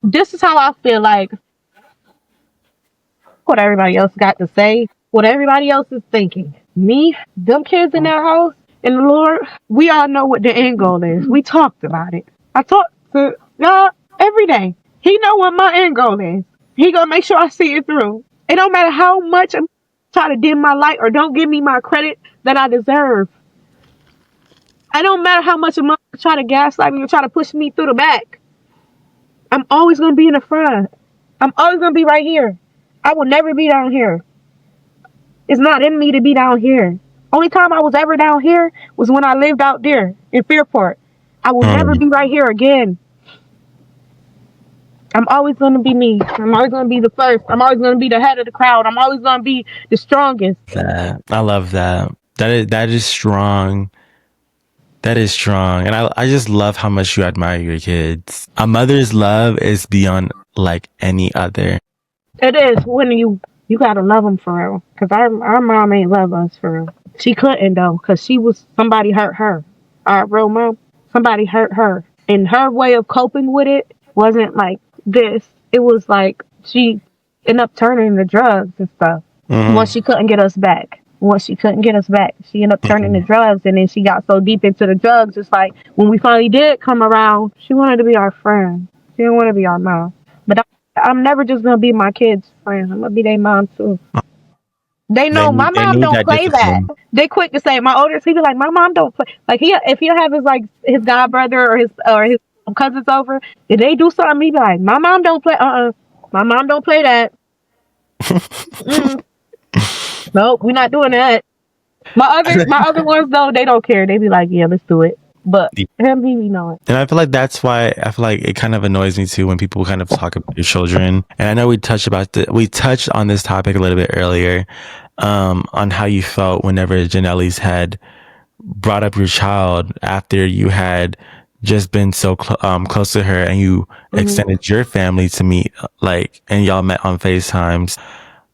This is how I feel like what everybody else got to say, what everybody else is thinking. Me, them kids in that house, and the Lord, we all know what the end goal is. We talked about it. I talk to y'all every day. He know what my end goal is. He gonna make sure I see it through. It don't matter how much I'm try to dim my light or don't give me my credit that I deserve. It don't matter how much a mother try to gaslight me or try to push me through the back. I'm always gonna be in the front. I'm always gonna be right here. I will never be down here. It's not in me to be down here. Only time I was ever down here was when I lived out there in Fairport. I will never mm, be right here again. I'm always gonna be me. I'm always gonna be the first. I'm always gonna be the head of the crowd. I'm always gonna be the strongest. that. I love that. That is strong. That is strong. And I just love how much you admire your kids. A mother's love is beyond like any other. It is when you gotta love them for real. Cause our mom ain't love us for real. She couldn't though, cause she was somebody hurt her. Our real mom, somebody hurt her, and her way of coping with it wasn't like this. It was like she ended up turning to drugs and stuff. Mm-hmm. Once she couldn't get us back. Once she couldn't get us back, she ended up turning to Mm-hmm. drugs, and then she got so deep into the drugs. It's like when we finally did come around, she wanted to be our friend. She didn't want to be our mom. But I'm never just gonna be my kids' friend. I'm gonna be their mom too. They know my They mom need don't that play that. discipline. They quick to say my oldest. He be like, my mom don't play. Like he, if he'll have his like his god brother or his cousins over, if they do something, he be like, my mom don't play. My mom don't play that. Mm-mm. Nope, we're not doing that. My other ones though, they don't care. They be like, yeah, let's do it. But him, he be knowing. And I feel like that's why I feel like it kind of annoys me too when people kind of talk about your children. And I know we touched on this topic a little bit earlier, on how you felt whenever Janelle's had brought up your child after you had just been so close to her and you Hmm. extended your family to meet, like, and y'all met on FaceTimes.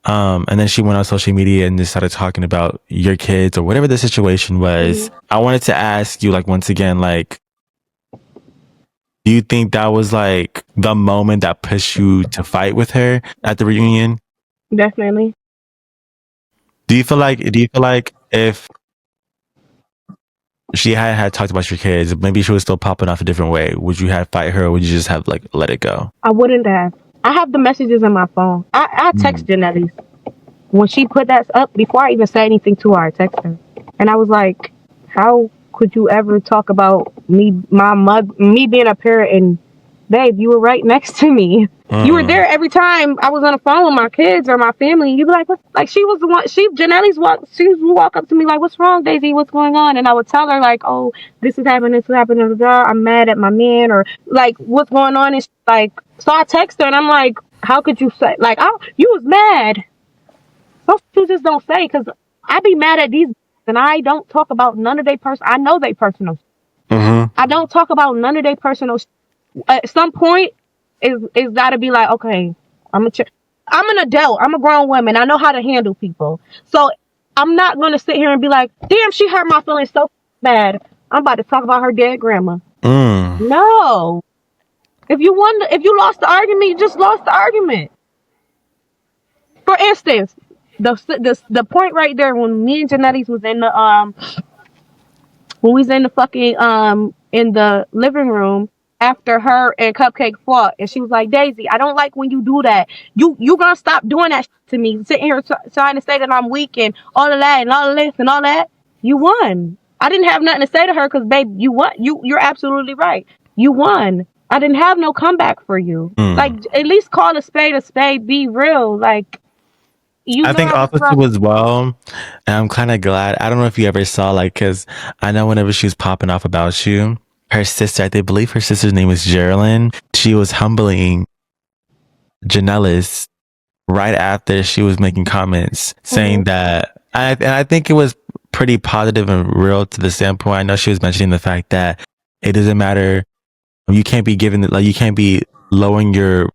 And then she went on social media and just started talking about your kids or whatever the situation was. Hmm. I wanted to ask you, like, once again, like, do you think that was like the moment that pushed you to fight with her at the reunion? Definitely. Do you feel like if she had talked about your kids, maybe she was still popping off a different way, would you have fight her or would you just have like let it go? I wouldn't have. I have the messages in my phone. I text Mm. Janelle when she put that up before I even said anything to her. I text her, and I was like, "How could you ever talk about me, my mother, me being a parent, and babe, you were right next to me. You were Mm. there every time I was on the phone with my kids or my family. You'd be like, what? Like she was the one. She would walk up to me like, "What's wrong, Daisy? What's going on?" And I would tell her like, "Oh, this is happening. This is happening. I'm mad at my man, or like, what's going on?" And she's like, so I text her and I'm like, "How could you say like, oh, you was mad? Most you just don't say because I be mad at these and I don't talk about none of their person. I know they personal. Mm-hmm. I don't talk about none of their personal. At some point, is got to be like, okay, I'm an adult. I'm a grown woman. I know how to handle people. So I'm not gonna sit here and be like, damn, she hurt my feelings so bad. I'm about to talk about her dead grandma. Mm. No. If you lost the argument, you just lost the argument. For instance, the point right there when me and Janetti's was in the when we was in the fucking in the living room after her and Cupcake fought, and she was like, Daisy, I don't like when you do that. You gonna stop doing that to me, sitting here trying to say that I'm weak and all of that and all of this and all that. You won. I didn't have nothing to say to her because, babe, you won. You're absolutely right. You won. I didn't have no comeback for you. Like, Mm. at least call a spade a spade. Be real. Like, you I know think I was also rough. too as well, and I'm kind of glad. I don't know if you ever saw like, cause I know whenever she was popping off about you, her sister, I think, believe her sister's name was Geraldine. She was humbling Janellis right after she was making comments Hmm. saying that, and I think it was pretty positive and real to the standpoint. I know she was mentioning the fact that it doesn't matter. You can't be giving like you can't be lowering your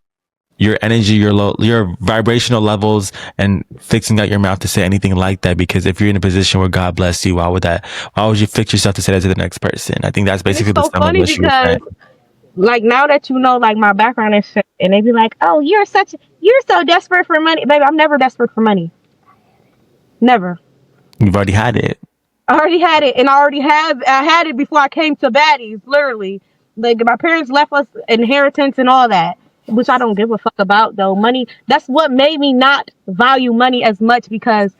energy, your vibrational levels, and fixing out your mouth to say anything like that. Because if you're in a position where God bless you, why would that? Why would you fix yourself to say that to the next person? I think that's And it's basically the so sum of funny what she was saying. because, like, now that you know, like, my background and shit, and they be like, "Oh, you're so desperate for money, baby." I'm never desperate for money. Never. You've already had it. I already had it, and I had it before I came to Baddies. Literally, like, my parents left us inheritance and all that, which I don't give a fuck about though. Money. That's what made me not value money as much because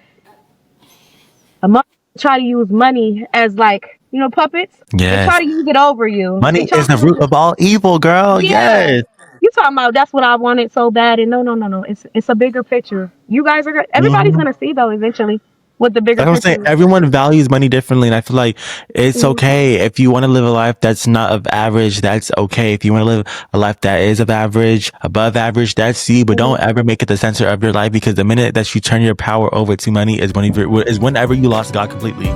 a mother try to use money as, like, puppets. They try Yes, to use it over you. They money try is the to, root of all evil, girl. yeah. Yes. You talking about that's what I wanted so bad, and no, no, no, no. It's a bigger picture. You guys are everybody's Mhm. gonna see though eventually what the bigger Like I'm saying, picture is. everyone values money differently, and I feel like it's Mhm. okay if you want to live a life that's not of average. That's okay if you want to live a life that is of average, above average. That's you, but don't Mhm. ever make it the center of your life because the minute that you turn your power over to money is whenever you lost God completely.